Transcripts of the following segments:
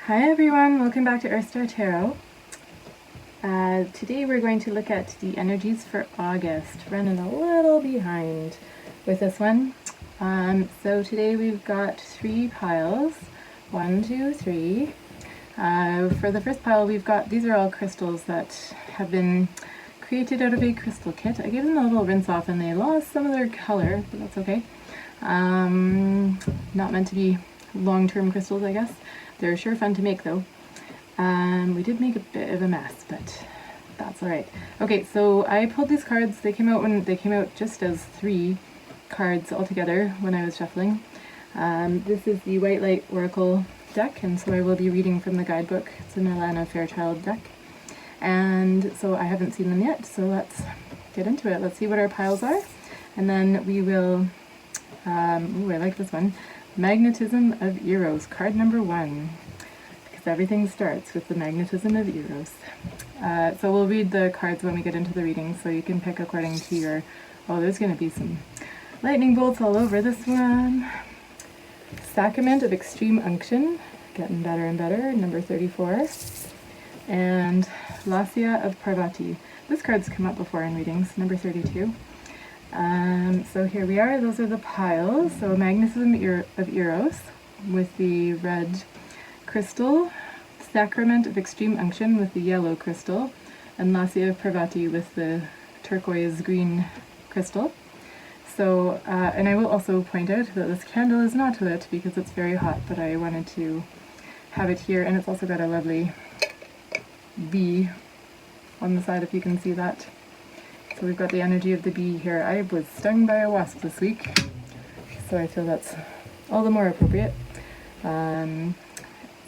Hi everyone, welcome back to EarthStar Tarot. Today we're going to look at the energies for August. Running a little behind with this one. So today we've got 3 piles. 1, 2, 3. For the first pile we've got, these are all crystals that have been created out of a crystal kit. I gave them a little rinse off and they lost some of their color, but that's okay. Not meant to be long-term crystals, I guess. They're sure fun to make though. We did make a bit of a mess, but that's alright. Okay, so I pulled these cards. They came out just as 3 cards altogether when I was shuffling. This is the White Light Oracle deck, and so I will be reading from the guidebook. It's an Alana Fairchild deck. And so I haven't seen them yet, so let's get into it. Let's see what our piles are. And then we will, ooh, I like this one. Magnetism of Eros, card number 1, because everything starts with the magnetism of Eros. So we'll read the cards when we get into the reading, so you can pick according to your, oh, there's going to be some lightning bolts all over this one. Sacrament of Extreme Unction, getting better and better, number 34. And Lasya of Parvati. This card's come up before in readings, number 32. So here we are, those are the piles. So Magnetism of Eros with the red crystal, Sacrament of Extreme Unction with the yellow crystal, and Lasya of Parvati with the turquoise green crystal. So, and I will also point out that this candle is not lit because it's very hot, but I wanted to have it here, and it's also got a lovely bee on the side, if you can see that. So we've got the energy of the bee here. I was stung by a wasp this week, so I feel that's all the more appropriate.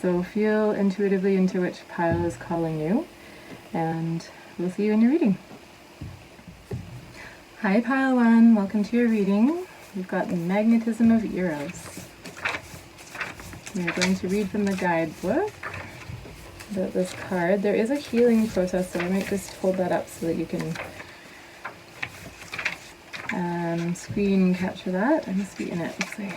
So feel intuitively into which pile is calling you, and we'll see you in your reading. Hi pile 1, welcome to your reading. We've got the Magnetism of Eros. We're going to read from the guidebook about this card. There is a healing process, so I might just hold that up so that you can screen capture that. I must be in it. Let's see.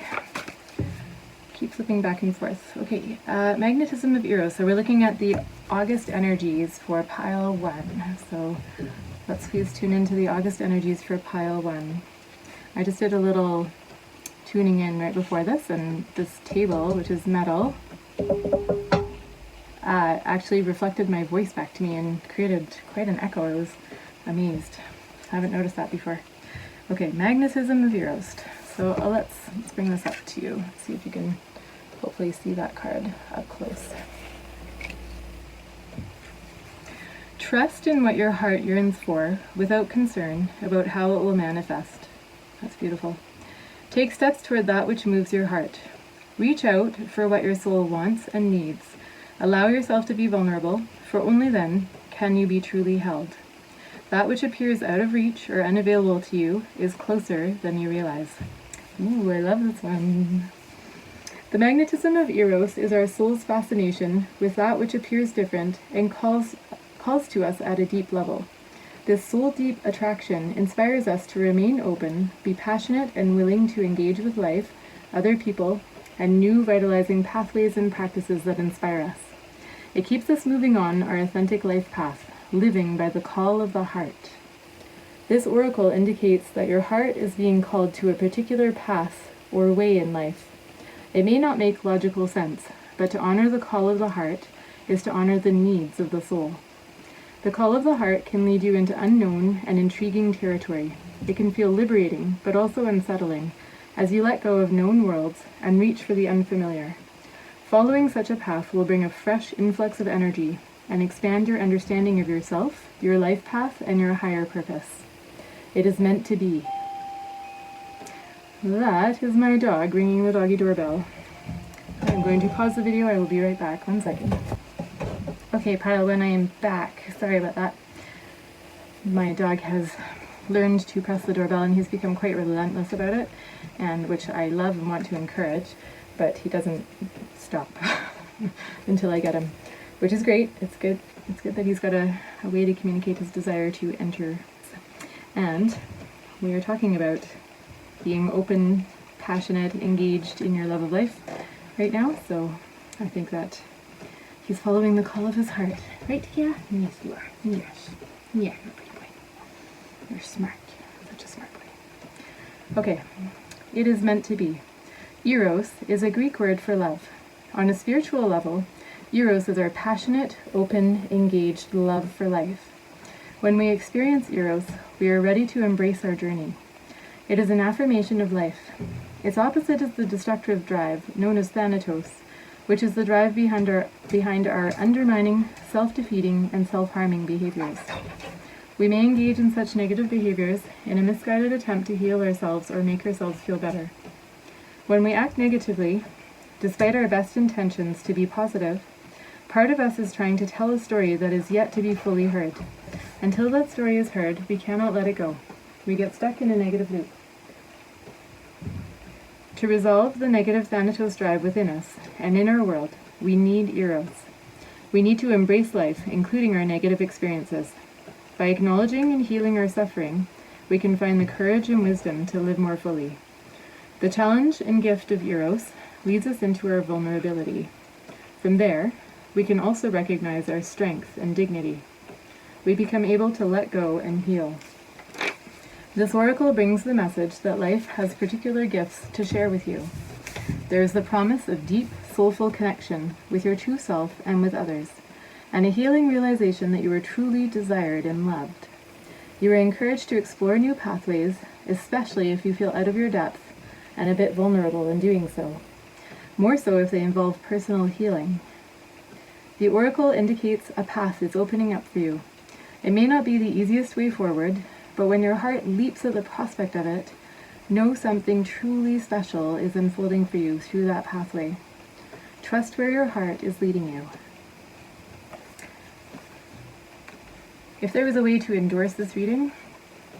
Keep flipping back and forth. Okay, Magnetism of Eros. So we're looking at the August energies for pile 1. So let's please tune into the August energies for pile 1. I just did a little tuning in right before this, and this table, which is metal, actually reflected my voice back to me and created quite an echo. I was amazed. I haven't noticed that before. Okay, Magnetism of Eros. So let's bring this up to you. See if you can hopefully see that card up close. Trust in what your heart yearns for without concern about how it will manifest. That's beautiful. Take steps toward that which moves your heart. Reach out for what your soul wants and needs. Allow yourself to be vulnerable, for only then can you be truly held. That which appears out of reach or unavailable to you is closer than you realize. Ooh, I love this one. The magnetism of Eros is our soul's fascination with that which appears different and calls to us at a deep level. This soul-deep attraction inspires us to remain open, be passionate and willing to engage with life, other people, and new vitalizing pathways and practices that inspire us. It keeps us moving on our authentic life path, living by the call of the heart. This oracle indicates that your heart is being called to a particular path or way in life. It may not make logical sense, but to honor the call of the heart is to honor the needs of the soul. The call of the heart can lead you into unknown and intriguing territory. It can feel liberating, but also unsettling, as you let go of known worlds and reach for the unfamiliar. Following such a path will bring a fresh influx of energy and expand your understanding of yourself, your life path, and your higher purpose. It is meant to be. That is my dog ringing the doggy doorbell. I'm going to pause the video. I will be right back. 1 second. Okay, pile 1, I am back. Sorry about that. My dog has learned to press the doorbell and he's become quite relentless about it, and which I love and want to encourage, but he doesn't stop until I get him. Which is great. It's good. It's good that he's got a way to communicate his desire to enter. And we are talking about being open, passionate, engaged in your love of life right now. So I think that He's following the call of his heart. Right, yeah? Yes, you are. Yes. Yeah, you're a pretty boy. You're smart. Such a smart boy. Okay. It is meant to be. Eros is a Greek word for love. On a spiritual level, Eros is our passionate, open, engaged love for life. When we experience Eros, we are ready to embrace our journey. It is an affirmation of life. Its opposite is the destructive drive, known as thanatos, which is the drive behind our undermining, self-defeating, and self-harming behaviors. We may engage in such negative behaviors in a misguided attempt to heal ourselves or make ourselves feel better. When we act negatively, despite our best intentions to be positive, part of us is trying to tell a story that is yet to be fully heard. Until that story is heard, we cannot let it go. We get stuck in a negative loop. To resolve the negative thanatos drive within us and in our world, we need Eros. We need to embrace life, including our negative experiences. By acknowledging and healing our suffering, we can find the courage and wisdom to live more fully. The challenge and gift of Eros leads us into our vulnerability. From there, we can also recognize our strength and dignity. We become able to let go and heal. This oracle brings the message that life has particular gifts to share with you. There is the promise of deep, soulful connection with your true self and with others, and a healing realization that you are truly desired and loved. You are encouraged to explore new pathways, especially if you feel out of your depth and a bit vulnerable in doing so. More so if they involve personal healing. The oracle indicates a path is opening up for you. It may not be the easiest way forward, but when your heart leaps at the prospect of it, know something truly special is unfolding for you through that pathway. Trust where your heart is leading you. If there was a way to endorse this reading,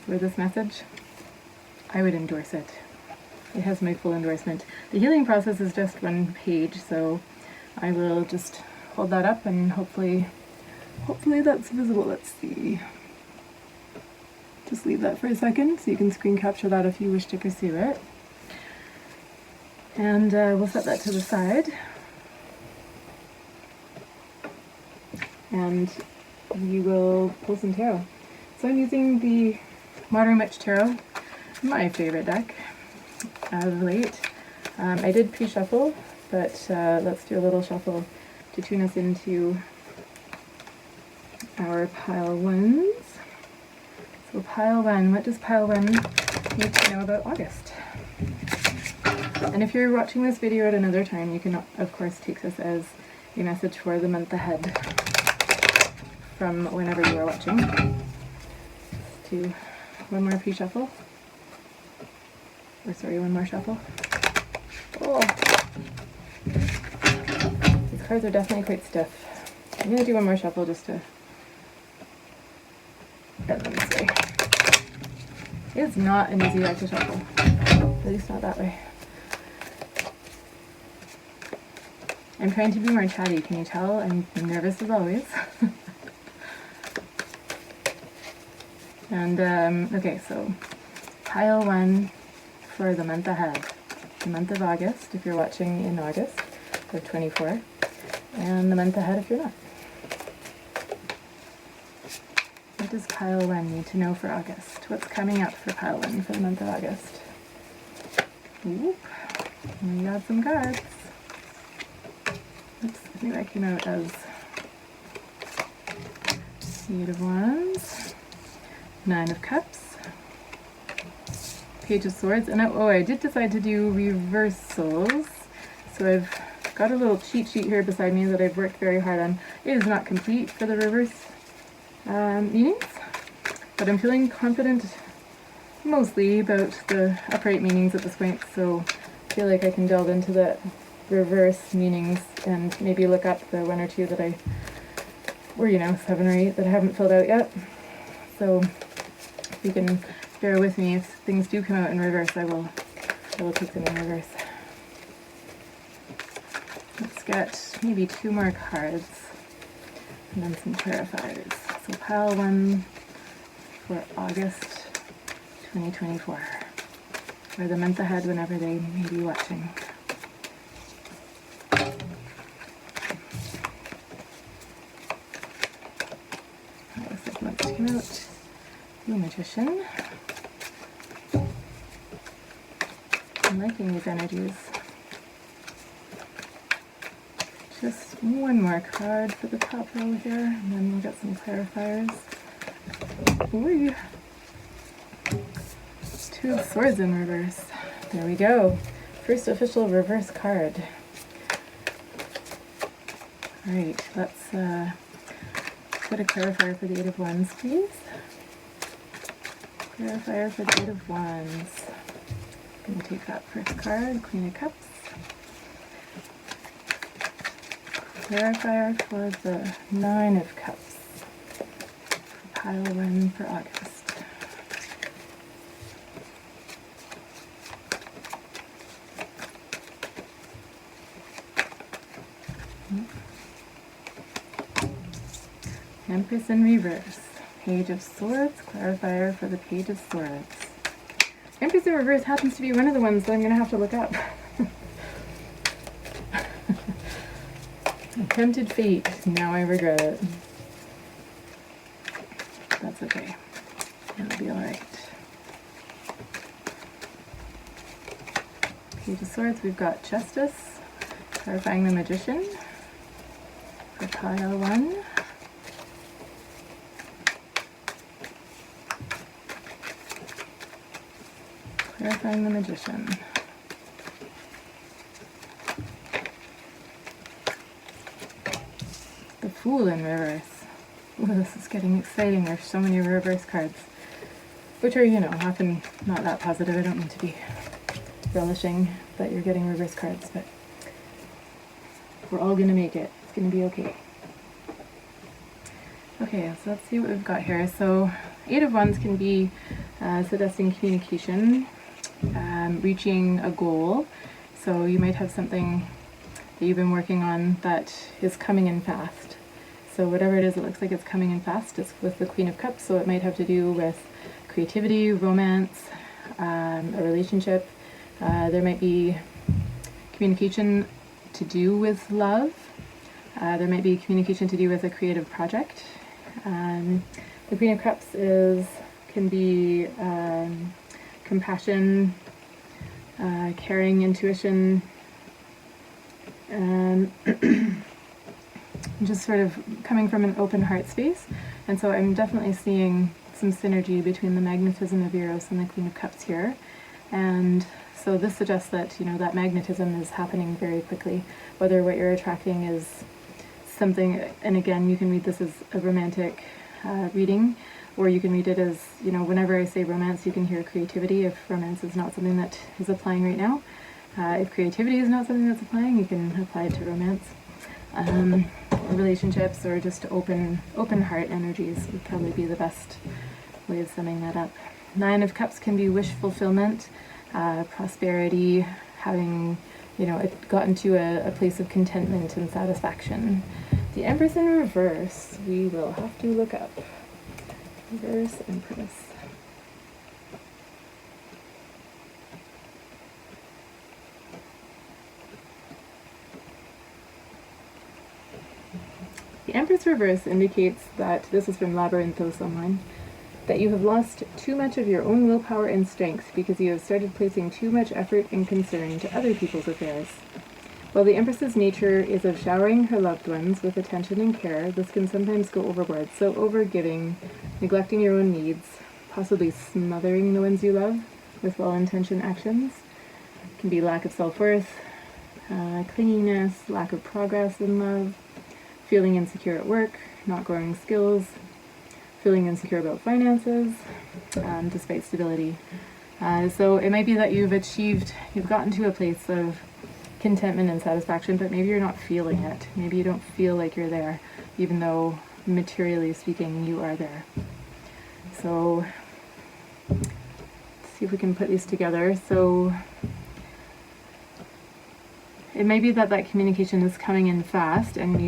or this message, I would endorse it. It has my full endorsement. The healing process is just one page, so I will just hold that up and hopefully that's visible. Let's see. Just leave that for a second so you can screen capture that if you wish to pursue it. And we'll set that to the side. And we will pull some tarot. So I'm using the Modern Witch Tarot, my favorite deck of late. I did pre-shuffle, but let's do a little shuffle to tune us into our pile ones. So pile one, what does pile one need to know about August? And if you're watching this video at another time, you can of course take this as a message for the month ahead from whenever you are watching. Let's do one more pre-shuffle. Or sorry, one more shuffle. Oh! These cards are definitely quite stiff. I'm going to do one more shuffle just to get them this way. It is not an easy deck to shuffle. At least not that way. I'm trying to be more chatty, can you tell? I'm nervous as always. And, okay, so pile one for the month ahead. The month of August, if you're watching in August of 24, and the month ahead if you're not. What does pile one need to know for August? What's coming up for pile one for the month of August? Oop, we got some cards. Oops, I think that came out as Eight of Wands, Nine of Cups, Page of Swords, and I did decide to do reversals. So I've got a little cheat sheet here beside me that I've worked very hard on. It is not complete for the reverse meanings, but I'm feeling confident mostly about the upright meanings at this point, so I feel like I can delve into the reverse meanings and maybe look up the one or two that I, or 7 or 8 that I haven't filled out yet. So if you can bear with me, if things do come out in reverse, I will take them in reverse. Let's get maybe 2 more cards and then some clarifiers. So pile one for August 2024, or the month ahead whenever they may be watching. out the Magician. I'm liking these energies. Just one more card for the top row here, and then we'll get some clarifiers. Ooh. Two of Swords in reverse. There we go. First official reverse card. Alright, let's put a clarifier for the Eight of Wands, please. Clarifier for the Eight of Wands. I'm going to take that first card, Queen of Cups. Clarifier for the Nine of Cups. Pile 1 for August. Empress in reverse. Page of Swords. Clarifier for the Page of Swords. Empress in reverse happens to be one of the ones that I'm going to have to look up. Attempted fate. Now I regret it. That's okay. It'll be alright. Page of Swords, we've got Justice. Clarifying the Magician. For pile 1. Clarifying the Magician. The Fool in reverse. Ooh, this is getting exciting. There's so many reverse cards, which are, you know, often not that positive. I don't mean to be relishing that you're getting reverse cards, but we're all going to make it. It's going to be okay. Okay, so let's see what we've got here. So, Eight of Wands can be suggesting communication, reaching a goal. So you might have something that you've been working on that is coming in fast. So whatever it is, it looks like it's coming in fast. It's with the Queen of Cups, so it might have to do with creativity, romance, a relationship. There might be communication to do with love. There might be communication to do with a creative project. The Queen of Cups can be compassion, caring, intuition, just sort of coming from an open heart space. And so I'm definitely seeing some synergy between the magnetism of Eros and the Queen of Cups here. And so this suggests that, you know, that magnetism is happening very quickly, whether what you're attracting is something, and again, you can read this as a romantic reading, or you can read it as, you know, whenever I say romance, you can hear creativity if romance is not something that is applying right now. If creativity is not something that's applying, you can apply it to romance. Relationships, or just open heart energies would probably be the best way of summing that up. Nine of Cups can be wish fulfillment, prosperity, having, you know, it gotten to a place of contentment and satisfaction. The Empress in reverse, we will have to look up. Reverse Empress. The Empress reverse indicates that, this is from Labyrinthos Online, that you have lost too much of your own willpower and strength because you have started placing too much effort and concern to other people's affairs. While the Empress's nature is of showering her loved ones with attention and care, this can sometimes go overboard. So overgiving, neglecting your own needs, possibly smothering the ones you love with well-intentioned actions. It can be lack of self-worth, clinginess, lack of progress in love, feeling insecure at work, not growing skills, feeling insecure about finances, despite stability. So it might be that you've gotten to a place of contentment and satisfaction, but maybe you're not feeling it. Maybe you don't feel like you're there, even though materially speaking, you are there. So let's see if we can put these together. So it may be that communication is coming in fast, and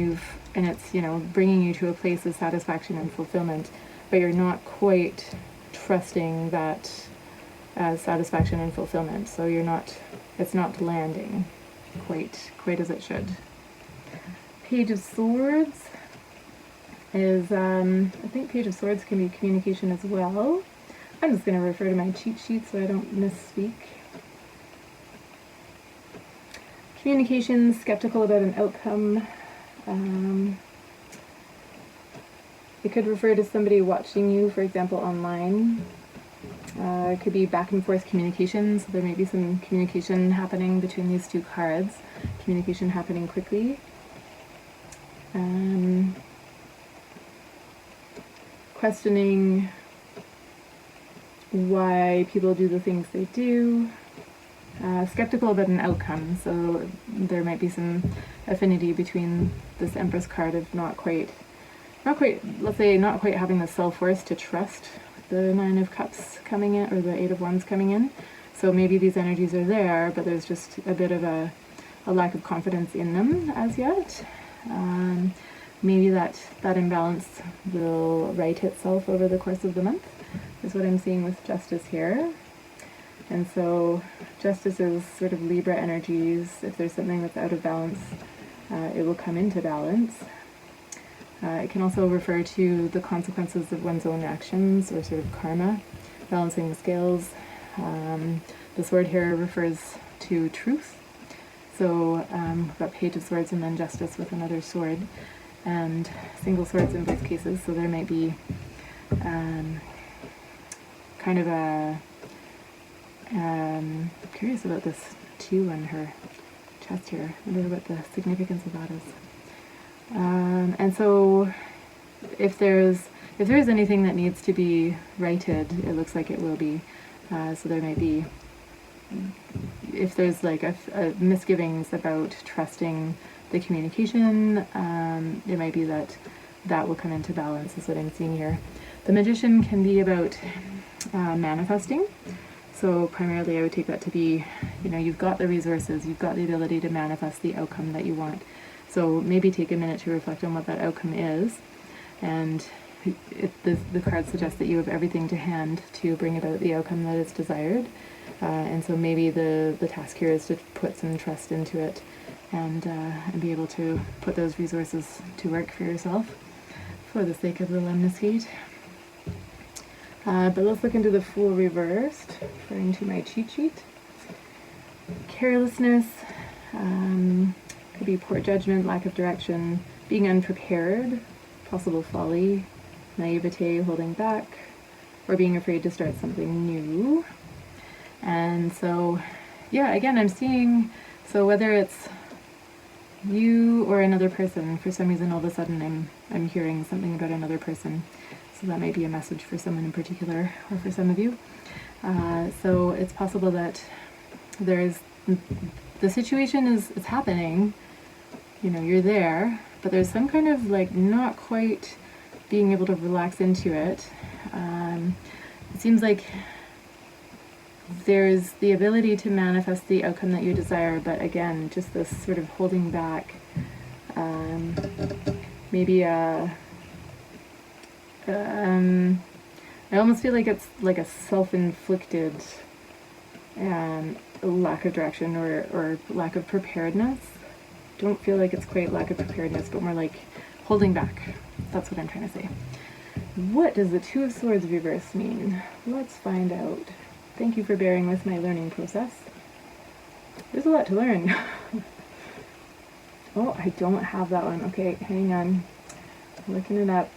it's, you know, bringing you to a place of satisfaction and fulfillment, but you're not quite trusting that satisfaction and fulfillment. So it's not landing quite as it should. Page of Swords. is, I think Page of Swords can be communication as well. I'm just going to refer to my cheat sheet so I don't misspeak. Communication, skeptical about an outcome. It could refer to somebody watching you, for example, online. It could be back and forth communication, so there may be some communication happening between these two cards. Communication happening quickly. Questioning why people do the things they do. Skeptical about an outcome, so there might be some affinity between this Empress card of not quite, let's say, not quite having the self-worth to trust the Nine of Cups coming in, or the Eight of Wands coming in. So maybe these energies are there, but there's just a bit of a lack of confidence in them as yet. Maybe that imbalance will right itself over the course of the month, is what I'm seeing with Justice here. And so Justice is sort of Libra energies. If there's something that's out of balance, it will come into balance. It can also refer to the consequences of one's own actions, or sort of karma, balancing the scales. The sword here refers to truth. So we've got Page of Swords and then Justice with another sword, and single swords in both cases. So there might be kind of a... curious about this 2 on her chest here. I wonder what the significance of that is. And so if there's anything that needs to be righted, it looks like it will be. So there might be, if there's like a misgivings about trusting the communication, it might be that will come into balance, is what I'm seeing here. The Magician can be about manifesting. So primarily I would take that to be, you've got the resources, you've got the ability to manifest the outcome that you want. So maybe take a minute to reflect on what that outcome is. And the card suggests that you have everything to hand to bring about the outcome that is desired. And so maybe the task here is to put some trust into it and be able to put those resources to work for yourself for the sake of the lemniscate. But let's look into the Fool reversed, referring to my cheat sheet. Carelessness, could be poor judgment, lack of direction, being unprepared, possible folly, naivete, holding back, or being afraid to start something new. And so, yeah, again, I'm seeing, so whether it's you or another person, for some reason all of a sudden I'm hearing something about another person. So that might be a message for someone in particular, or for some of you. So it's possible that the situation is happening, you're there, but there's some kind of like not quite being able to relax into it. It seems like there's the ability to manifest the outcome that you desire, but again, just this sort of holding back, maybe I almost feel like it's like a self-inflicted lack of direction or lack of preparedness. Don't feel like it's quite lack of preparedness, but more like holding back. That's what I'm trying to say. What does the Two of Swords reverse mean? Let's find out. Thank you for bearing with my learning process. There's a lot to learn. Oh, I don't have that one. Okay, hang on. I'm looking it up.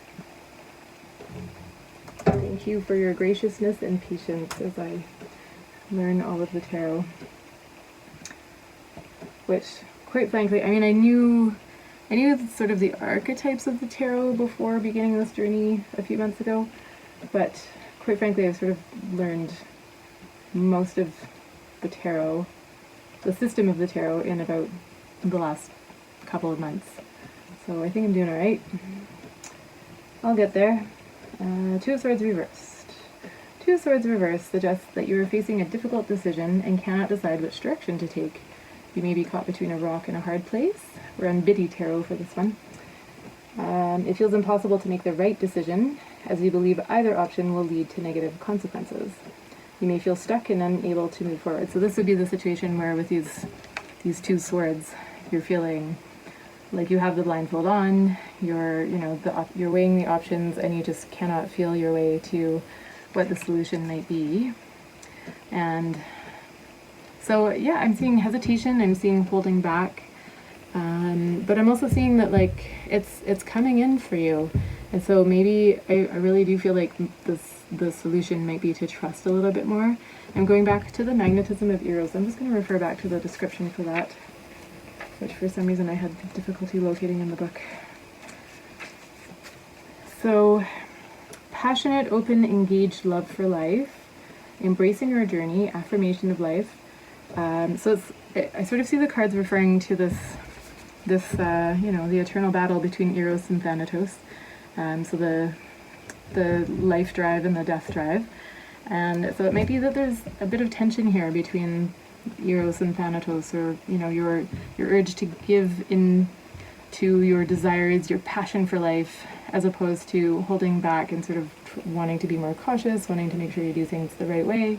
Thank you for your graciousness and patience as I learn all of the tarot. Which, quite frankly, I mean, I knew sort of the archetypes of the tarot before beginning this journey a few months ago, but quite frankly, I've sort of learned most of the tarot, the system of the tarot, in about the last couple of months. So I think I'm doing alright. I'll get there. Two of Swords reversed. Two of Swords reversed suggests that you are facing a difficult decision and cannot decide which direction to take. You may be caught between a rock and a hard place. We're on Biddy Tarot for this one. It feels impossible to make the right decision, as you believe either option will lead to negative consequences. You may feel stuck and unable to move forward. So this would be the situation where with these two swords, you're feeling like you have the blindfold on, you're, you're weighing the options and you just cannot feel your way to what the solution might be. And so, yeah, I'm seeing hesitation, I'm seeing holding back, but I'm also seeing that like it's coming in for you. And so maybe I really do feel like the solution might be to trust a little bit more. I'm going back to the magnetism of Eros. I'm just going to refer back to the description for that, which for some reason I had difficulty locating in the book. So, passionate, open, engaged love for life, embracing your journey, affirmation of life. So I sort of see the cards referring to this the eternal battle between Eros and Thanatos. So the life drive and the death drive. And so it might be that there's a bit of tension here between Eros and Thanatos, or your urge to give in to your desires, your passion for life, as opposed to holding back and sort of wanting to be more cautious, wanting to make sure you do things the right way.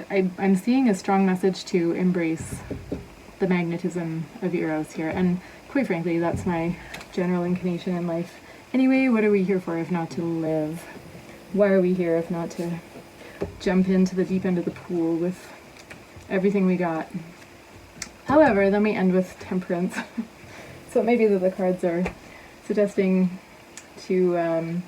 I'm seeing a strong message to embrace the magnetism of Eros here, and quite frankly, that's my general inclination in life. Anyway, what are we here for if not to live? Why are we here if not to jump into the deep end of the pool with everything we got? However, then we end with temperance. So it may be that the cards are suggesting to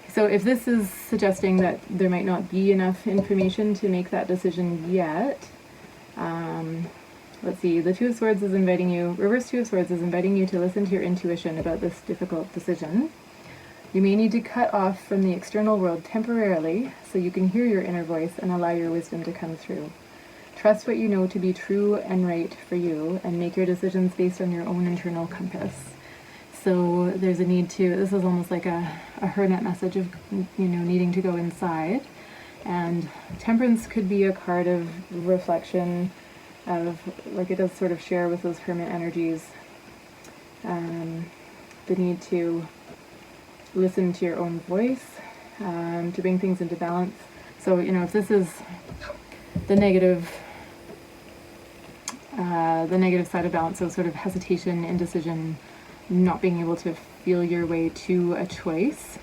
so if this is suggesting that there might not be enough information to make that decision yet, let's see, the Two of Swords is inviting you, reverse Two of Swords is inviting you to listen to your intuition about this difficult decision. You may need to cut off from the external world temporarily so you can hear your inner voice and allow your wisdom to come through. Trust what you know to be true and right for you, and make your decisions based on your own internal compass. So there's a need to, this is almost like a hermit message of, needing to go inside. And temperance could be a card of reflection, of, like it does sort of share with those hermit energies, the need to listen to your own voice, to bring things into balance. So, if this is the negative side of balance, so sort of hesitation, indecision, not being able to feel your way to a choice,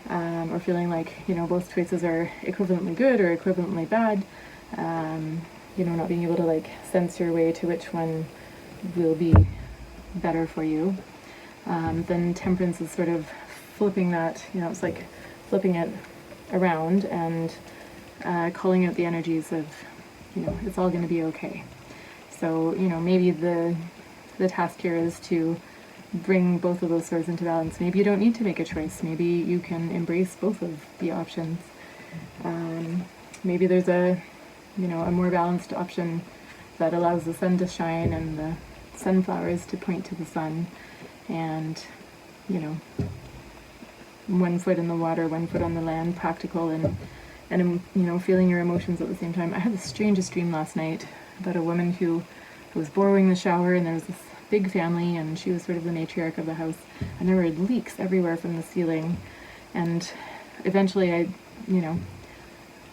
or feeling like, both choices are equivalently good or equivalently bad, not being able to like sense your way to which one will be better for you, then temperance is sort of flipping that, it's like flipping it around and calling out the energies of, it's all going to be okay. So, maybe the task here is to bring both of those swords into balance. Maybe you don't need to make a choice. Maybe you can embrace both of the options. Maybe there's a more balanced option that allows the sun to shine and the sunflowers to point to the sun, and, one foot in the water, one foot on the land, practical and feeling your emotions at the same time. I had the strangest dream last night about a woman who was borrowing the shower, and there was this big family, and she was sort of the matriarch of the house, and there were leaks everywhere from the ceiling, and eventually I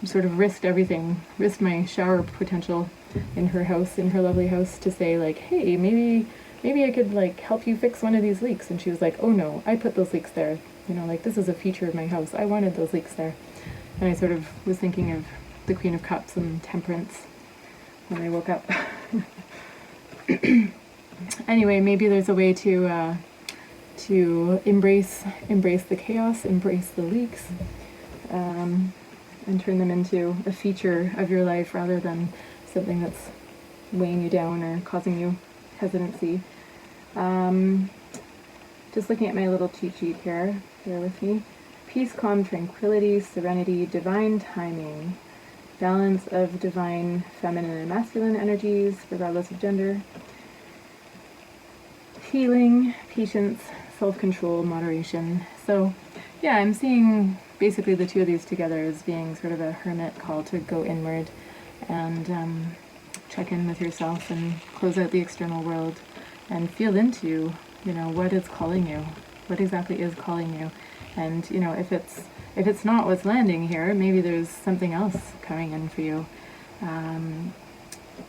sort of risked my shower potential in her house, in her lovely house, to say like, hey, maybe I could like help you fix one of these leaks. And she was like, oh no, I put those leaks there, like this is a feature of my house, I wanted those leaks there. And I sort of was thinking of the Queen of Cups and temperance when I woke up. Anyway, maybe there's a way to embrace the chaos, embrace the leaks, and turn them into a feature of your life rather than something that's weighing you down or causing you hesitancy. Just looking at my little cheat sheet here, bear with me. Peace, calm, tranquility, serenity, divine timing, balance of divine feminine and masculine energies, regardless of gender, healing, patience, self-control, moderation. So yeah, I'm seeing basically the two of these together as being sort of a hermit call to go inward and check in with yourself and close out the external world and feel into, what is calling you, what exactly is calling you. And, if it's not what's landing here, maybe there's something else coming in for you.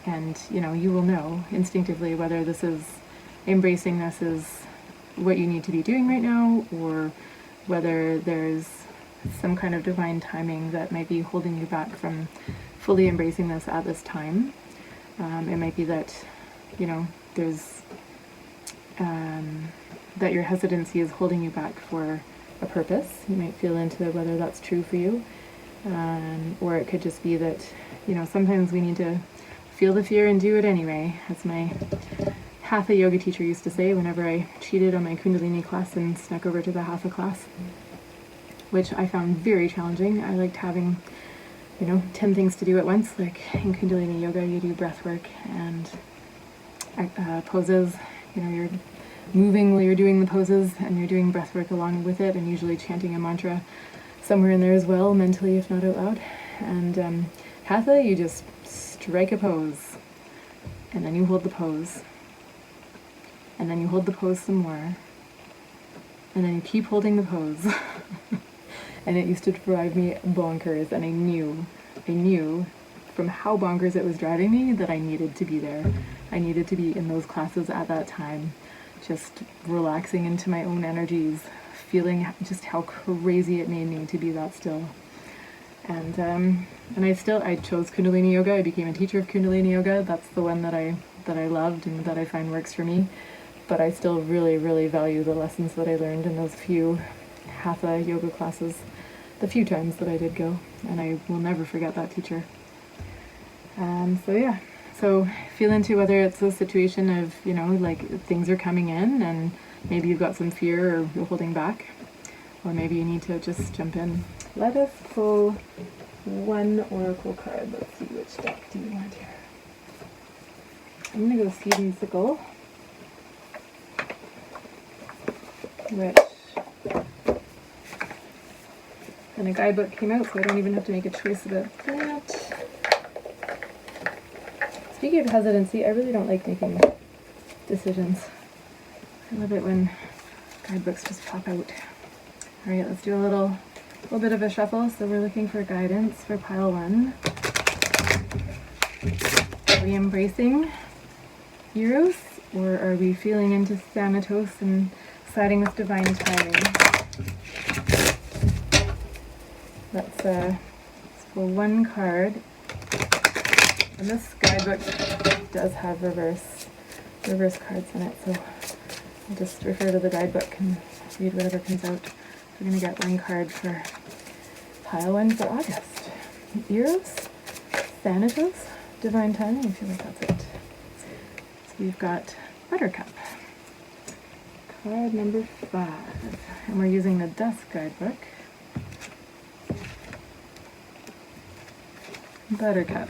And, you know, you will know instinctively whether this is, embracing this is what you need to be doing right now, or whether there's some kind of divine timing that might be holding you back from fully embracing this at this time. It might be that, you know, there's, that your hesitancy is holding you back for a purpose. You might feel into whether that's true for you. Or it could just be that, you know, sometimes we need to feel the fear and do it anyway. As my Hatha yoga teacher used to say whenever I cheated on my Kundalini class and snuck over to the Hatha class, which I found very challenging. I liked having, you know, 10 things to do at once. Like in Kundalini yoga, you do breath work and poses. You know, you're moving while you're doing the poses, and you're doing breath work along with it, and usually chanting a mantra somewhere in there as well, mentally if not out loud. And Hatha, you just strike a pose, and then you hold the pose, and then you hold the pose some more, and then you keep holding the pose. And it used to drive me bonkers, and I knew from how bonkers it was driving me that I needed to be there. I needed to be in those classes at that time, just relaxing into my own energies, feeling just how crazy it made me to be that still. And I chose Kundalini yoga. I became a teacher of Kundalini yoga. That's the one that I loved and that I find works for me. But I still really, really value the lessons that I learned in those few Hatha yoga classes, the few times that I did go, and I will never forget that teacher. So feel into whether it's a situation of, you know, like things are coming in and maybe you've got some fear or you're holding back, or maybe you need to just jump in. Let us pull one oracle card. Let's see, which deck do you want here? I'm going to go Seed and Sickle, which, and a guidebook came out, so I don't even have to make a choice about that. Speaking of hesitancy, I really don't like making decisions. I love it when guidebooks just pop out. All right, let's do a little bit of a shuffle. So we're looking for guidance for pile 1. Are we embracing Eros, or are we feeling into Thanatos and siding with divine timing? Let's pull one card. And this guidebook does have reverse cards in it, so I'll just refer to the guidebook and read whatever comes out. We're going to get one card for pile 1 for August. Eros, Thanatos, divine timing. I feel like that's it. So we've got Buttercup, card number 5, and we're using the Dusk guidebook. Buttercup.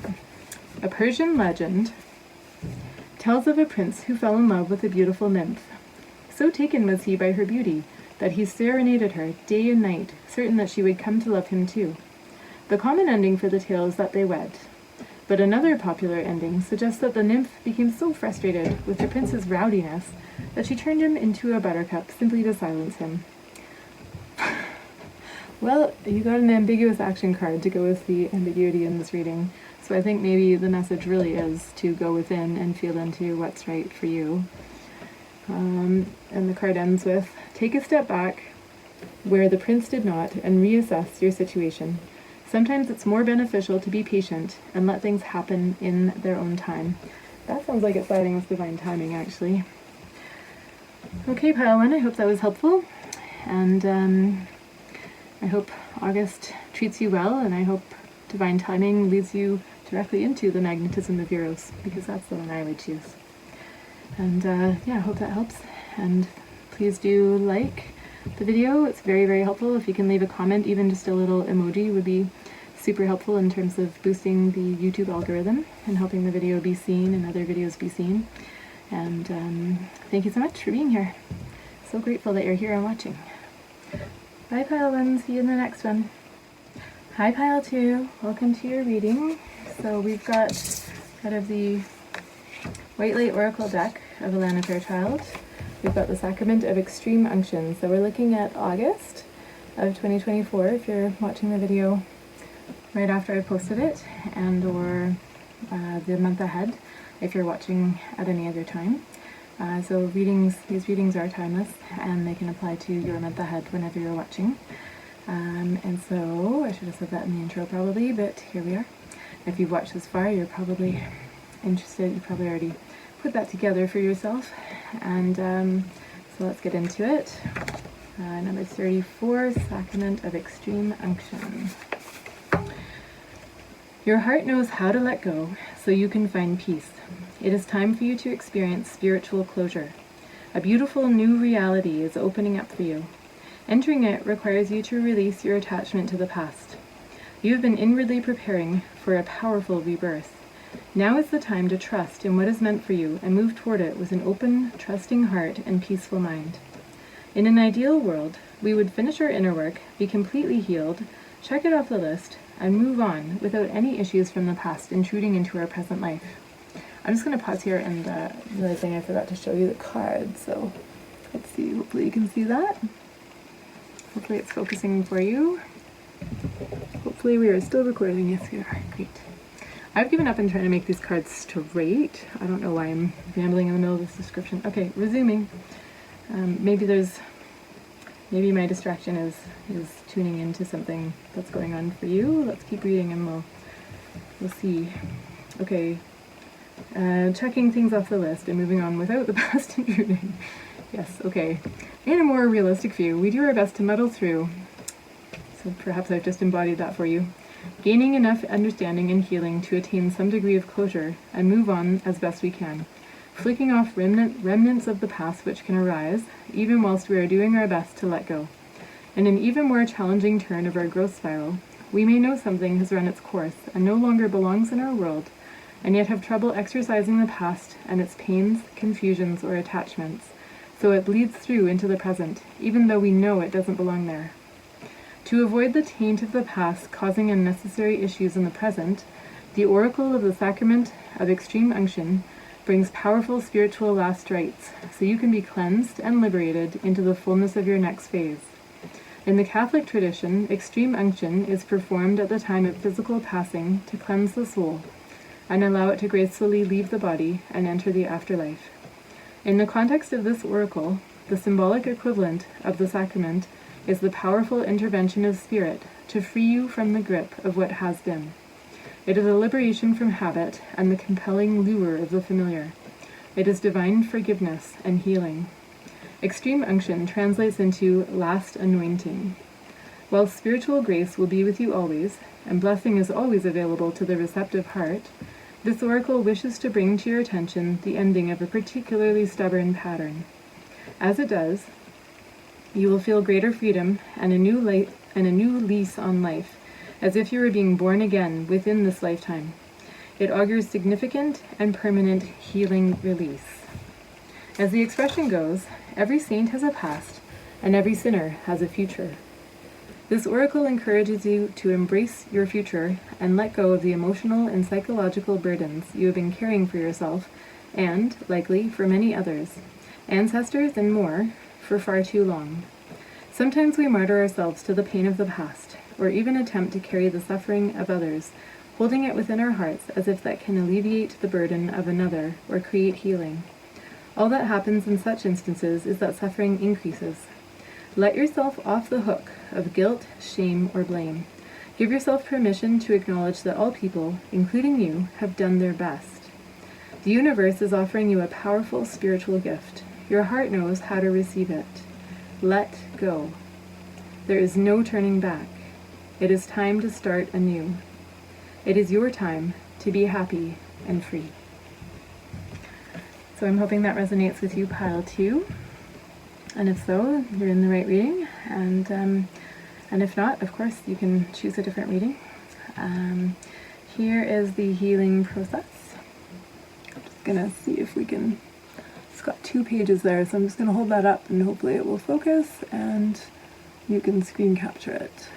A Persian legend tells of a prince who fell in love with a beautiful nymph. So taken was he by her beauty that he serenaded her day and night, certain that she would come to love him too. The common ending for the tale is that they wed, but another popular ending suggests that the nymph became so frustrated with the prince's rowdiness that she turned him into a buttercup simply to silence him. Well, you got an ambiguous action card to go with the ambiguity in this reading. So I think maybe the message really is to go within and feel into what's right for you. And the card ends with, take a step back where the prince did not and reassess your situation. Sometimes it's more beneficial to be patient and let things happen in their own time. That sounds like it's siding with divine timing, actually. Okay, pile 1, I hope that was helpful. And I hope August treats you well, and I hope divine timing leads you directly into the magnetism of Eros, because that's the one I would choose. And yeah, I hope that helps. And please do like the video. It's very, very helpful. If you can leave a comment, even just a little emoji would be super helpful in terms of boosting the YouTube algorithm and helping the video be seen and other videos be seen. And thank you so much for being here. So grateful that you're here and watching. Bye, pile 1. See you in the next one. Hi, pile 2. Welcome to your reading. So we've got out of the White Light Oracle deck of Alana Fairchild, we've got the Sacrament of Extreme Unction. So we're looking at August of 2024, if you're watching the video right after I posted it, and or the month ahead. if you're watching at any other time. So these readings are timeless, and they can apply to your month ahead whenever you're watching. And so, I should have said that in the intro probably, but here we are. If you've watched this far, you're probably interested, you probably already put that together for yourself. And so let's get into it. Number 34, Sacrament of Extreme Unction. Your heart knows how to let go so you can find peace. It is time for you to experience spiritual closure. A beautiful new reality is opening up for you. Entering it requires you to release your attachment to the past. You have been inwardly preparing for a powerful rebirth. Now is the time to trust in what is meant for you and move toward it with an open, trusting heart and peaceful mind. In an ideal world, we would finish our inner work, be completely healed, check it off the list, and move on without any issues from the past intruding into our present life. I'm just going to pause here and realizing I forgot to show you the card, so let's see, hopefully you can see that. Hopefully it's focusing for you. Hopefully we are still recording. Yes, we are. Great. I've given up on trying to make these cards straight. I don't know why I'm rambling in the middle of this description. Okay, resuming. Maybe my distraction is tuning into something that's going on for you. Let's keep reading and we'll see. Okay, checking things off the list and moving on without the past intruding. Yes, okay. In a more realistic view, we do our best to muddle through. So perhaps I've just embodied that for you. Gaining enough understanding and healing to attain some degree of closure and move on as best we can. Flicking off remnants of the past which can arise, even whilst we are doing our best to let go. In an even more challenging turn of our growth spiral, we may know something has run its course and no longer belongs in our world, and yet have trouble exercising the past and its pains, confusions, or attachments, so it bleeds through into the present, even though we know it doesn't belong there. To avoid the taint of the past causing unnecessary issues in the present, the Oracle of the Sacrament of Extreme Unction brings powerful spiritual last rites, so you can be cleansed and liberated into the fullness of your next phase. In the Catholic tradition, extreme unction is performed at the time of physical passing to cleanse the soul and allow it to gracefully leave the body and enter the afterlife. In the context of this oracle, the symbolic equivalent of the sacrament is the powerful intervention of spirit to free you from the grip of what has been. It is a liberation from habit and the compelling lure of the familiar. It is divine forgiveness and healing. Extreme unction translates into last anointing. While spiritual grace will be with you always, and blessing is always available to the receptive heart, this oracle wishes to bring to your attention the ending of a particularly stubborn pattern. As it does, you will feel greater freedom and a new lease on life, as if you were being born again within this lifetime. It augurs significant and permanent healing release. As the expression goes, every saint has a past, and every sinner has a future. This oracle encourages you to embrace your future and let go of the emotional and psychological burdens you have been carrying for yourself and, likely, for many others, ancestors and more, for far too long. Sometimes we martyr ourselves to the pain of the past, or even attempt to carry the suffering of others, holding it within our hearts as if that can alleviate the burden of another or create healing. All that happens in such instances is that suffering increases. Let yourself off the hook of guilt, shame, or blame. Give yourself permission to acknowledge that all people, including you, have done their best. The universe is offering you a powerful spiritual gift. Your heart knows how to receive it. Let go. There is no turning back. It is time to start anew. It is your time to be happy and free. So I'm hoping that resonates with you, pile 2. And if so, you're in the right reading. And if not, of course, you can choose a different reading. Here is the healing process. I'm just gonna see if we can, it's got 2 pages there, so I'm just gonna hold that up and hopefully it will focus and you can screen capture it.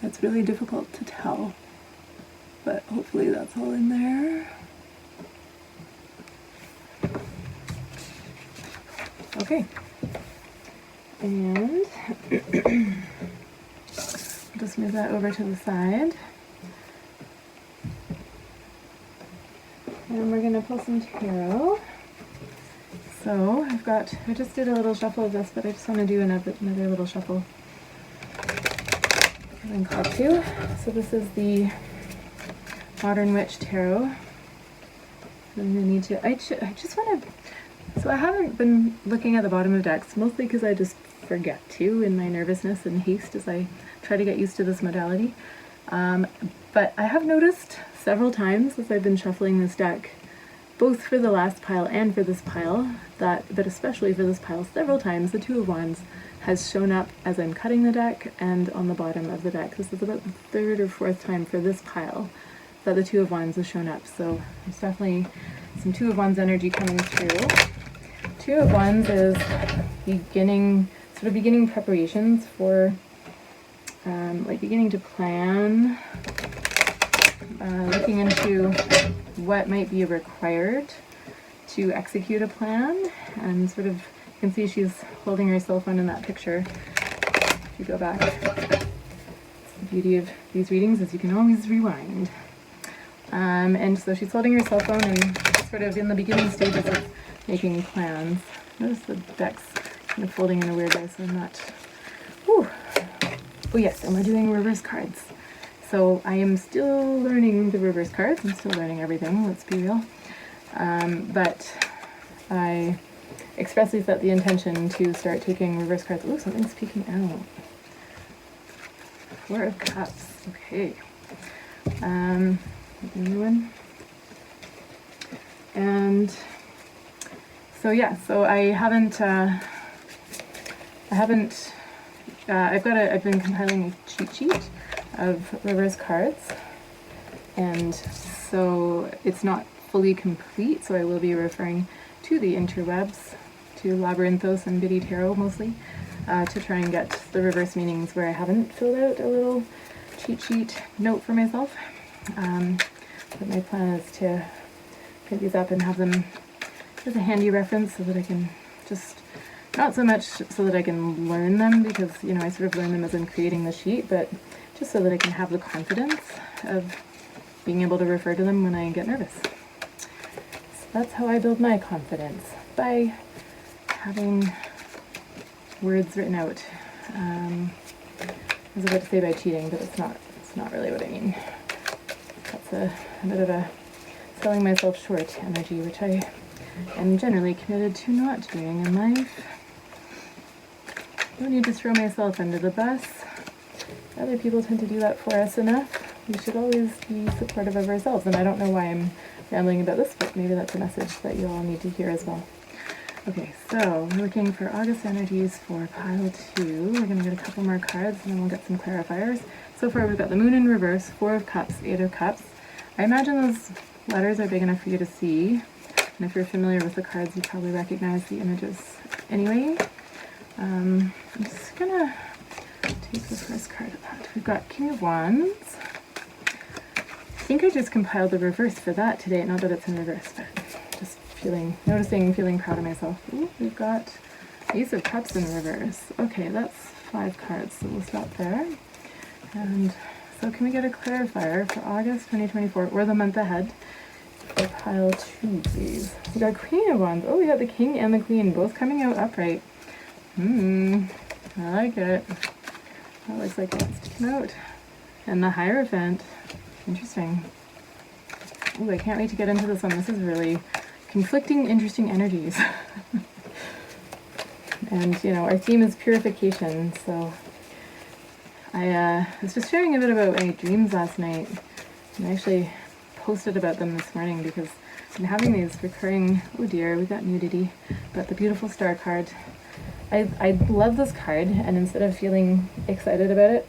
It's really difficult to tell, but hopefully that's all in there. Okay. And just move that over to the side. And we're gonna pull some tarot. So I just did a little shuffle of this, but I just want to do another little shuffle. And call two. So this is the Modern Witch Tarot. I'm gonna need to, I just want to, so I haven't been looking at the bottom of decks, mostly because I just forget to in my nervousness and haste as I try to get used to this modality. But I have noticed several times as I've been shuffling this deck, both for the last pile and for this pile, but especially for this pile, several times the Two of Wands has shown up as I'm cutting the deck and on the bottom of the deck. This is about the third or fourth time for this pile that the Two of Wands has shown up. So there's definitely some Two of Wands energy coming through. Two of Wands is beginning preparations for, like beginning to plan, looking into what might be required to execute a plan, and sort of, you can see she's holding her cell phone in that picture. If you go back, the beauty of these readings is you can always rewind. And so she's holding her cell phone and sort of in the beginning stages of making plans. Notice the deck's kind of folding in a weird way, so I'm not, whew. Oh yes, and we're doing reverse cards. So I am still learning the reverse cards. I'm still learning everything, let's be real. But I expressly set the intention to start taking reverse cards. Oh, something's peeking out. Four of Cups, okay. The new one. And so yeah, so I've been compiling a cheat sheet of reverse cards, and so it's not fully complete, so I will be referring to the interwebs, to Labyrinthos and Biddy Tarot mostly, to try and get the reverse meanings where I haven't filled out a little cheat sheet note for myself. But my plan is to pick these up and have them as a handy reference so that I can just, not so much so that I can learn them, because, you know, I sort of learn them as I'm creating the sheet, but just so that I can have the confidence of being able to refer to them when I get nervous. So that's how I build my confidence, by having words written out. I was about to say by cheating, but it's not really what I mean. That's a bit of a selling myself short energy, which I am generally committed to not doing in life. Don't need to throw myself under the bus. Other people tend to do that for us enough. We should always be supportive of ourselves, and I don't know why I'm rambling about this, but maybe that's a message that you all need to hear as well. Okay, so we're looking for August energies for pile 2. We're going to get a couple more cards and then we'll get some clarifiers. So far we've got the Moon in reverse, 4 of Cups, 8 of Cups. I imagine those letters are big enough for you to see, and if you're familiar with the cards you probably recognize the images anyway. I'm just going to take the first card of that. We've got King of Wands. I think I just compiled the reverse for that today, not that it's in reverse, but just feeling proud of myself. Ooh, we've got Ace of Cups in reverse. Okay, that's 5 cards, so we'll stop there. And so can we get a clarifier for August 2024, or the month ahead, for pile 2, please? We got Queen of Wands. Oh, we got the King and the Queen both coming out upright. I like it. That looks like it wants to come out. And the Hierophant. Interesting. Oh, I can't wait to get into this one. This is really conflicting, interesting energies. And, you know, our theme is purification, so I was just sharing a bit about my dreams last night, and I actually posted about them this morning because I'm having these recurring, oh dear, we got nudity, but the beautiful star card. I love this card, and instead of feeling excited about it,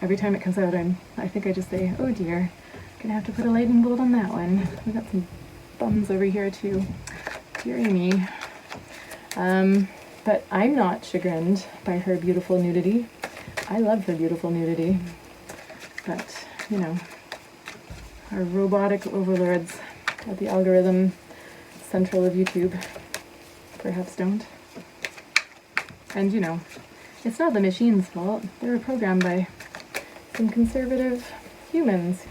every time it comes out, I think I just say, oh dear, gonna have to put a lightning bolt on that one. We got some thumbs over here too. Dear me. But I'm not chagrined by her beautiful nudity. I love her beautiful nudity. But, you know, our robotic overlords at the algorithm central of YouTube perhaps don't. And, you know, it's not the machine's fault. They were programmed by some conservative humans.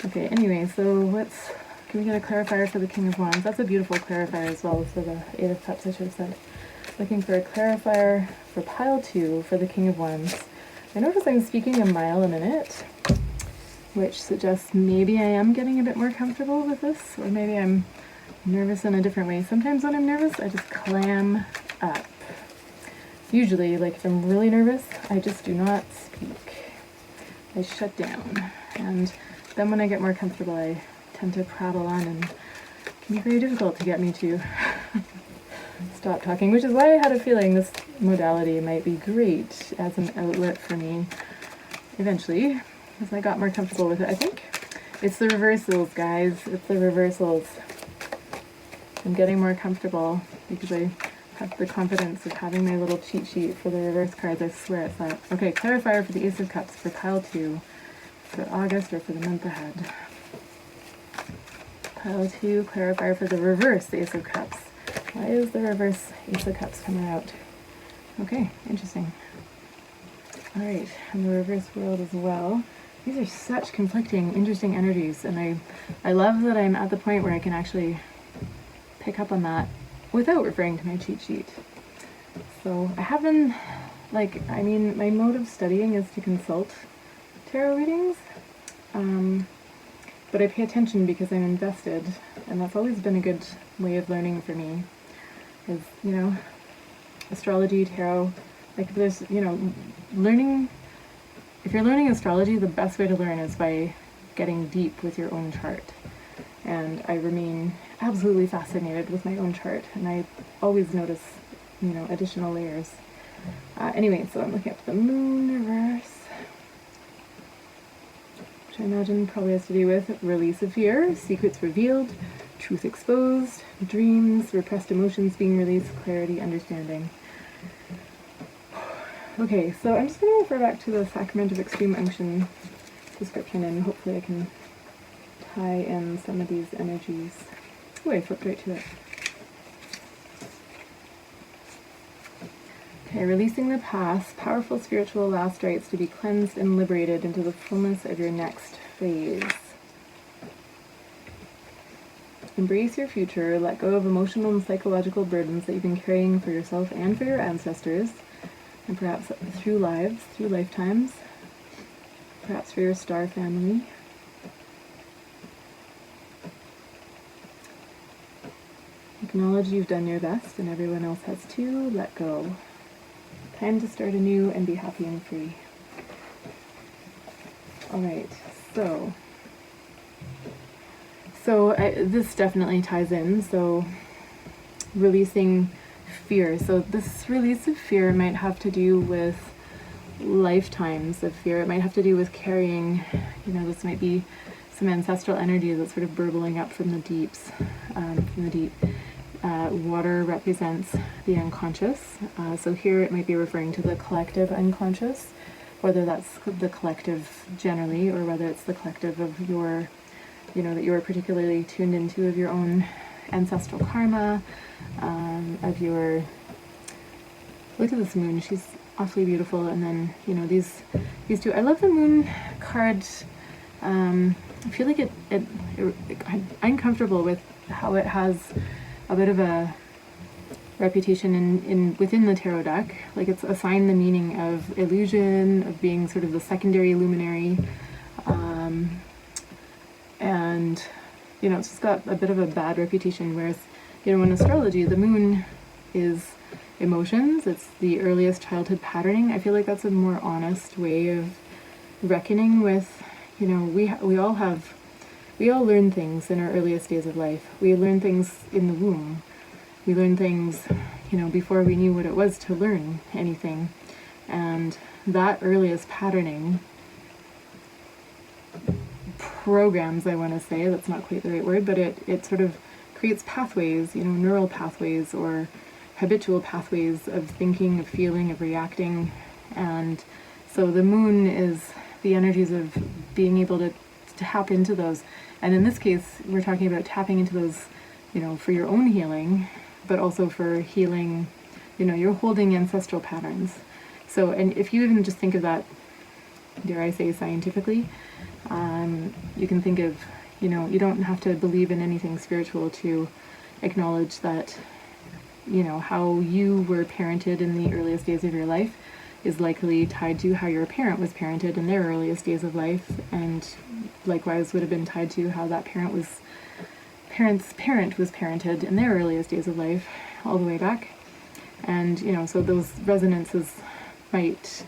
Okay, anyway, so let's Can we get a clarifier for the King of Wands? That's a beautiful clarifier as well for the Eight of Cups, I should have said. Looking for a clarifier for pile 2 for the King of Wands. I notice I'm speaking a mile a minute, which suggests maybe I am getting a bit more comfortable with this, or maybe I'm nervous in a different way. Sometimes when I'm nervous, I just clam up. Usually, like if I'm really nervous, I just do not speak. I shut down. And then when I get more comfortable, I tend to prattle on, and it can be very difficult to get me to stop talking, which is why I had a feeling this modality might be great as an outlet for me eventually, as I got more comfortable with it. I think it's the reversals, guys. It's the reversals. I'm getting more comfortable because I have the confidence of having my little cheat sheet for the reverse cards. I swear it's that. Okay, clarifier for the Ace of Cups for pile 2 for August or for the month ahead. Pile 2, clarifier for the reverse Ace of Cups. Why is the reverse Ace of Cups coming out? Okay, interesting. Alright, and the reverse world as well. These are such conflicting, interesting energies, and I love that I'm at the point where I can actually pick up on that without referring to my cheat sheet. So I have been, like, I mean, my mode of studying is to consult tarot readings, but I pay attention because I'm invested, and that's always been a good way of learning for me, is, you know, astrology, tarot, like there's, you know, learning, if you're learning astrology, the best way to learn is by getting deep with your own chart. And I remain absolutely fascinated with my own chart, and I always notice, you know, additional layers. Anyway, so I'm looking at the moon reverse, which I imagine probably has to do with release of fear, secrets revealed, truth exposed, dreams, repressed emotions being released, clarity, understanding. Okay, so I'm just going to refer back to the Sacrament of Extreme Unction description, and hopefully I can tie in some of these energies. Oh, I flipped right to it. Okay, releasing the past, powerful spiritual last rites to be cleansed and liberated into the fullness of your next phase. Embrace your future, let go of emotional and psychological burdens that you've been carrying for yourself and for your ancestors, and perhaps through lives, through lifetimes, perhaps for your star family. Acknowledge you've done your best and everyone else has too. Let go. Time to start anew and be happy and free. Alright, so this definitely ties in. So releasing fear. So this release of fear might have to do with lifetimes of fear. It might have to do with carrying, you know, this might be some ancestral energy that's sort of burbling up from the deeps, from the deep. Water represents the unconscious. So here it might be referring to the collective unconscious, whether that's the collective generally, or whether it's the collective of your, you know, that you're particularly tuned into, of your own ancestral karma, of your, look at this moon, she's awfully beautiful. And then, you know, these two, I love the moon card. I feel like I'm comfortable with how it has a bit of a reputation within the tarot deck. Like, it's assigned the meaning of illusion, of being sort of the secondary luminary, and, you know, it's just got a bit of a bad reputation, whereas, you know, in astrology, the moon is emotions, it's the earliest childhood patterning. I feel like that's a more honest way of reckoning with, you know, we all learn things in our earliest days of life. We learn things in the womb. We learn things, you know, before we knew what it was to learn anything. And that earliest patterning programs, I want to say, that's not quite the right word, but it sort of creates pathways, you know, neural pathways or habitual pathways of thinking, of feeling, of reacting. And so the moon is the energies of being able to tap into those. And in this case, we're talking about tapping into those, you know, for your own healing, but also for healing, you know, you're holding ancestral patterns. So, and if you even just think of that, dare I say, scientifically, you can think of, you know, you don't have to believe in anything spiritual to acknowledge that, you know, how you were parented in the earliest days of your life is likely tied to how your parent was parented in their earliest days of life, and likewise would have been tied to how that parent was parented in their earliest days of life all the way back. And, you know, so those resonances might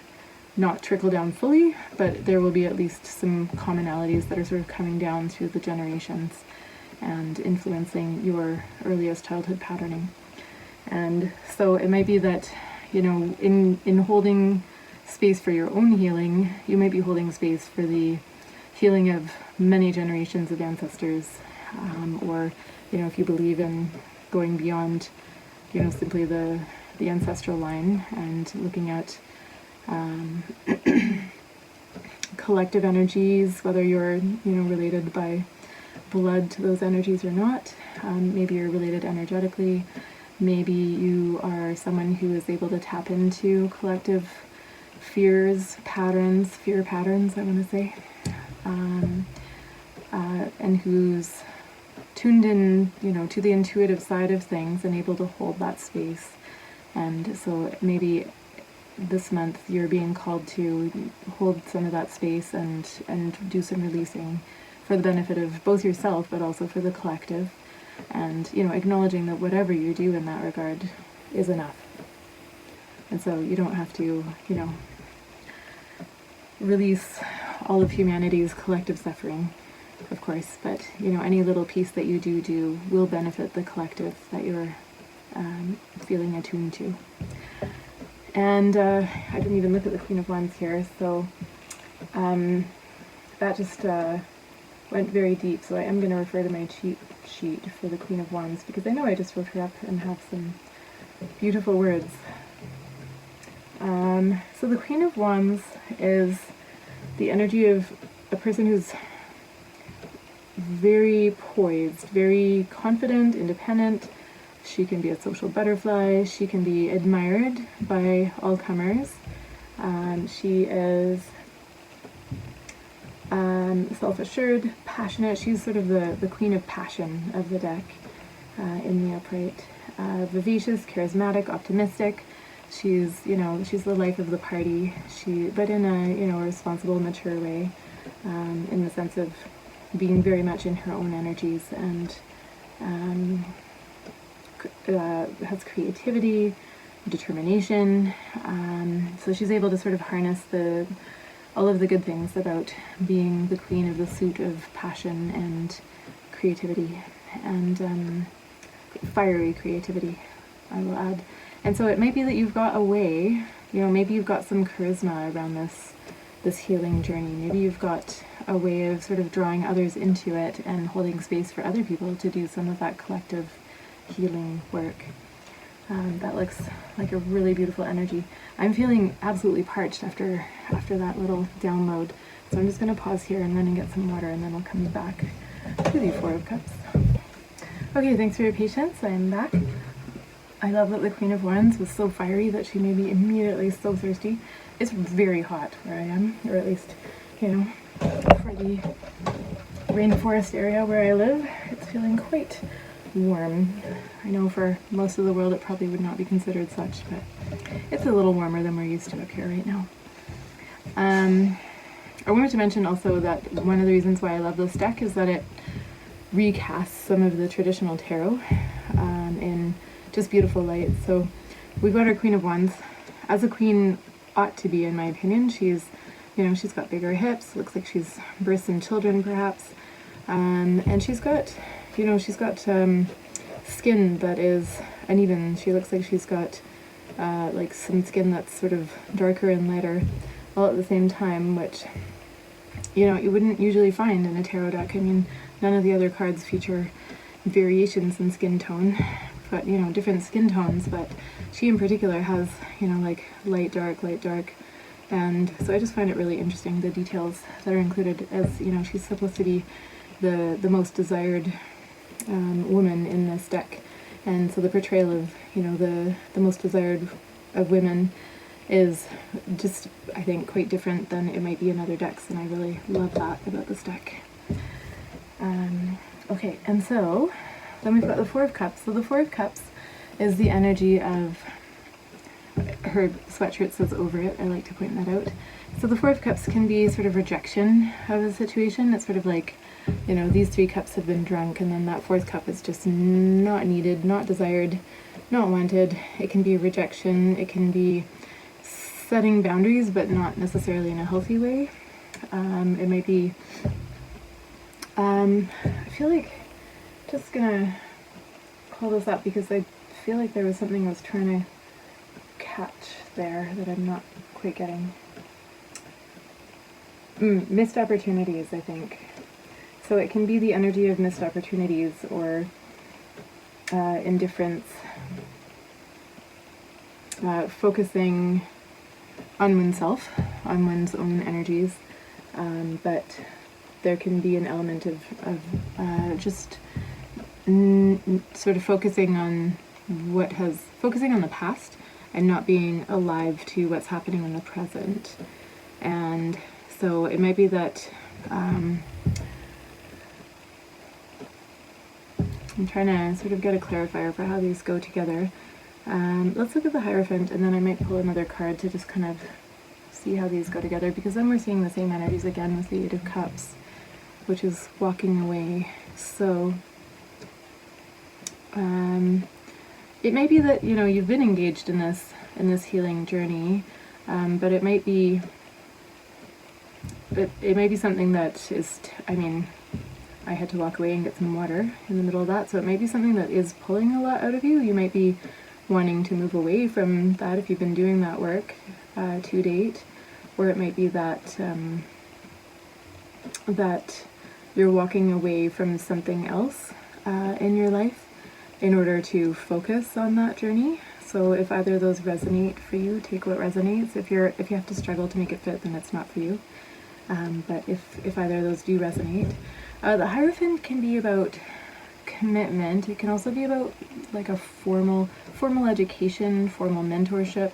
not trickle down fully, but there will be at least some commonalities that are sort of coming down through the generations and influencing your earliest childhood patterning. And so it might be that, you know, in holding space for your own healing, you might be holding space for the healing of many generations of ancestors, or, you know, if you believe in going beyond, you know, simply the ancestral line and looking at collective energies, whether you're, you know, related by blood to those energies or not. Maybe you're related energetically. Maybe you are someone who is able to tap into collective fear patterns, I want to say, and who's tuned in, you know, to the intuitive side of things and able to hold that space. And so maybe this month you're being called to hold some of that space and do some releasing for the benefit of both yourself but also for the collective, and, you know, acknowledging that whatever you do in that regard is enough. And so you don't have to, you know, release all of humanity's collective suffering, of course, but, you know, any little piece that you do will benefit the collective that you're feeling attuned to. And I didn't even look at the Queen of Wands here, so that just went very deep. So I am going to refer to my cheat sheet for the Queen of Wands, because I know I just wrote her up and have some beautiful words. So the Queen of Wands is the energy of a person who's very poised, very confident, independent. She can be a social butterfly. She can be admired by all comers. She is self-assured, passionate. She's sort of the queen of passion of the deck in the upright. Vivacious, charismatic, optimistic. She's, you know, she's the life of the party. But in a, you know, responsible, mature way, in the sense of being very much in her own energies, and has creativity, determination. So she's able to sort of harness all of the good things about being the queen of the suit of passion and creativity, and fiery creativity, I will add. And so it might be that you've got a way, you know, maybe you've got some charisma around this healing journey. Maybe you've got a way of sort of drawing others into it and holding space for other people to do some of that collective healing work. That looks like a really beautiful energy. I'm feeling absolutely parched after that little download, so I'm just going to pause here and run and get some water, and then I'll come back to the Four of Cups. Okay, thanks for your patience. I am back. I love that the Queen of Wands was so fiery that she made me immediately so thirsty. It's very hot where I am, or at least, you know, for the rainforest area where I live, it's feeling quite warm. I know for most of the world it probably would not be considered such, but it's a little warmer than we're used to up here right now. I wanted to mention also that one of the reasons why I love this deck is that it recasts some of the traditional tarot in just beautiful light. So we've got our Queen of Wands, as a queen ought to be, in my opinion. She's, you know, she's got bigger hips, looks like she's birthed some children perhaps, and she's got, you know, she's got skin that is uneven. She looks like she's got like some skin that's sort of darker and lighter all at the same time, which, you know, you wouldn't usually find in a tarot deck. I mean, none of the other cards feature variations in skin tone, but, you know, different skin tones, but she in particular has, you know, like light, dark, and so I just find it really interesting, the details that are included, as, you know, she's supposed to be the most desired woman in this deck, and so the portrayal of, you know, the most desired of women is just, I think, quite different than it might be in other decks, and I really love that about this deck. Okay, and so then we've got the Four of Cups. So the Four of Cups is the energy of, her sweatshirt says over it, I like to point that out. So the Four of Cups can be sort of rejection of a situation. It's sort of like, you know, these 3 cups have been drunk, and then that 4th cup is just not needed, not desired, not wanted. It can be rejection, it can be setting boundaries, but not necessarily in a healthy way. It might be, I feel like, just gonna pull this up because I feel like there was something I was trying to catch there that I'm not quite getting. Missed opportunities, I think. So it can be the energy of missed opportunities or indifference, focusing on oneself, on one's own energies, but there can be an element of just sort of focusing on focusing on the past and not being alive to what's happening in the present. And so it might be that I'm trying to sort of get a clarifier for how these go together. Let's look at the Hierophant, and then I might pull another card to just kind of see how these go together, because then we're seeing the same energies again with the Eight of Cups, which is walking away. So it may be that, you know, you've been engaged in this healing journey, but it might be something that is, I mean, I had to walk away and get some water in the middle of that, so it might be something that is pulling a lot out of you. You might be wanting to move away from that if you've been doing that work to date, or it might be that that you're walking away from something else in your life in order to focus on that journey. So if either of those resonate for you, take what resonates. If you have to struggle to make it fit, then it's not for you. But if either of those do resonate, the Hierophant can be about commitment. It can also be about like a formal education, formal mentorship.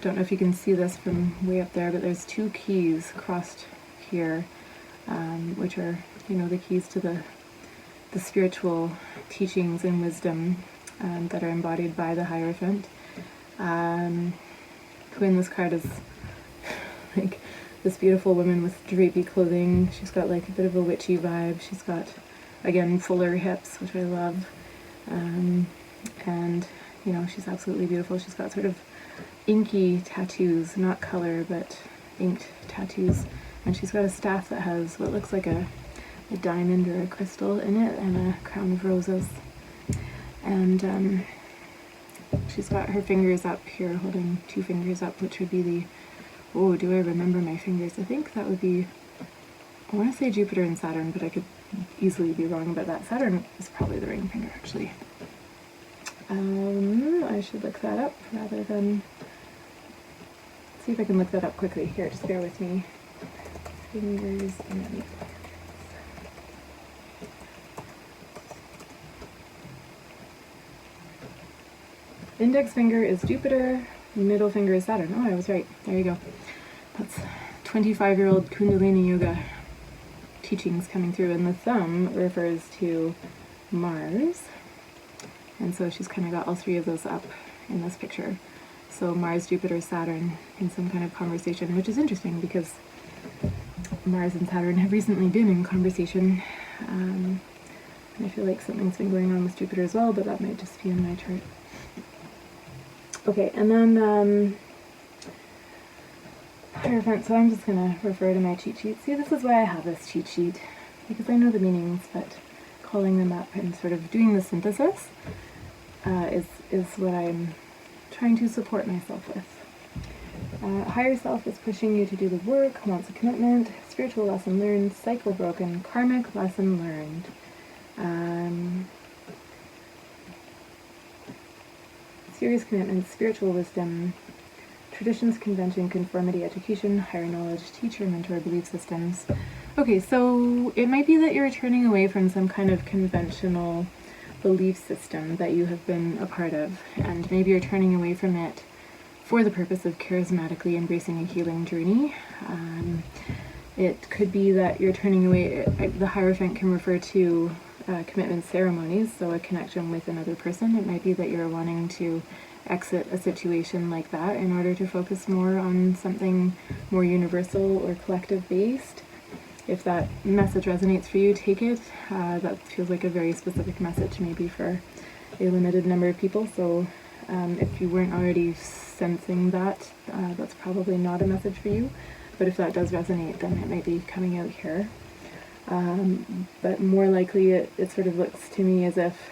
Don't know if you can see this from way up there, but there's 2 keys crossed here, which are, you know, the keys to the spiritual teachings and wisdom that are embodied by the Hierophant. Who in this card is like this beautiful woman with drapey clothing. She's got like a bit of a witchy vibe. She's got, again, fuller hips, which I love. And, you know, she's absolutely beautiful. She's got sort of inky tattoos, not color, but inked tattoos. And she's got a staff that has what looks like a diamond or a crystal in it, and a crown of roses. And she's got her fingers up here, holding 2 fingers up, which would be the, oh, do I remember my fingers? I think that would be, I want to say Jupiter and Saturn, but I could easily be wrong about that. Saturn is probably the ring finger, actually. I should look that up rather than, see if I can look that up quickly. Here, just bear with me. Fingers and index finger is Jupiter, middle finger is Saturn. Oh, I was right. There you go. That's 25-year-old Kundalini Yoga teachings coming through. And the thumb refers to Mars. And so she's kind of got all 3 of those up in this picture. So Mars, Jupiter, Saturn in some kind of conversation, which is interesting because Mars and Saturn have recently been in conversation. And I feel like something's been going on with Jupiter as well, but that might just be in my chart. Okay, and then Hierophant, so I'm just going to refer to my cheat sheet. See, this is why I have this cheat sheet, because I know the meanings, but calling them up and sort of doing the synthesis is what I'm trying to support myself with. Higher self is pushing you to do the work, wants a commitment, spiritual lesson learned, cycle broken, karmic lesson learned. Serious commitment, spiritual wisdom, traditions, convention, conformity, education, higher knowledge, teacher, mentor, belief systems. Okay, so it might be that you're turning away from some kind of conventional belief system that you have been a part of, and maybe you're turning away from it for the purpose of charismatically embracing a healing journey. It could be that you're turning away. The Hierophant can refer to commitment ceremonies, so a connection with another person. It might be that you're wanting to exit a situation like that in order to focus more on something more universal or collective based. If that message resonates for you, take it. That feels like a very specific message, maybe for a limited number of people. So if you weren't already sensing that, that's probably not a message for you. But if that does resonate, then it might be coming out here. But more likely, it sort of looks to me as if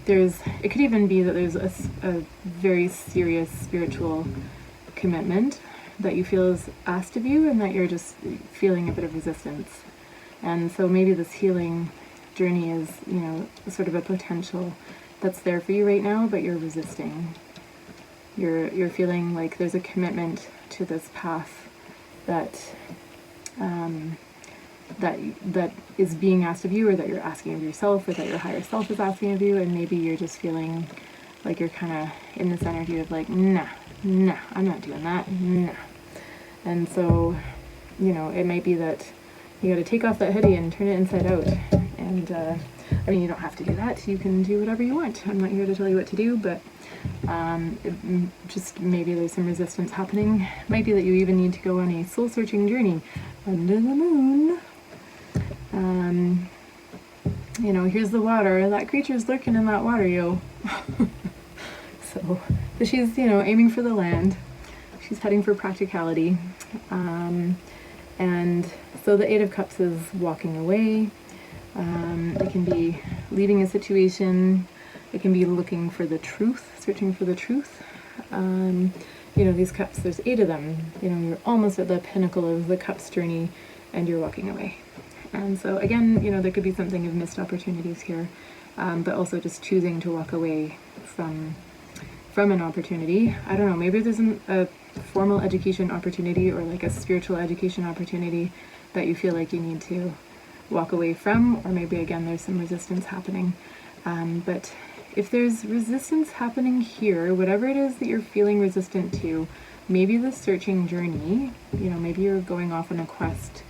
it could even be that there's a very serious spiritual commitment that you feel is asked of you, and that you're just feeling a bit of resistance. And so maybe this healing journey is, sort of a potential that's there for you right now, but you're resisting. You're feeling like there's a commitment to this path that that is being asked of you, or that you're asking of yourself, or that your higher self is asking of you, and maybe you're just feeling like you're kind of in this energy of like, nah, I'm not doing that, nah. And so, it might be that you got to take off that hoodie and turn it inside out. And you don't have to do that. You can do whatever you want. I'm not here to tell you what to do, but just maybe there's some resistance happening. It might be that you even need to go on a soul-searching journey under the moon. Here's the water. That creature's lurking in that water, yo. So she's, aiming for the land. She's heading for practicality. And so the Eight of Cups is walking away. It can be leaving a situation. It can be looking for the truth, searching for the truth. These cups, there's 8 of them. You're almost at the pinnacle of the cups journey, and you're walking away. And so again, there could be something of missed opportunities here, but also just choosing to walk away from an opportunity. I don't know, maybe there's a formal education opportunity, or like a spiritual education opportunity that you feel like you need to walk away from, or maybe again there's some resistance happening. But if there's resistance happening here, whatever it is that you're feeling resistant to, maybe the searching journey, maybe you're going off on a quest,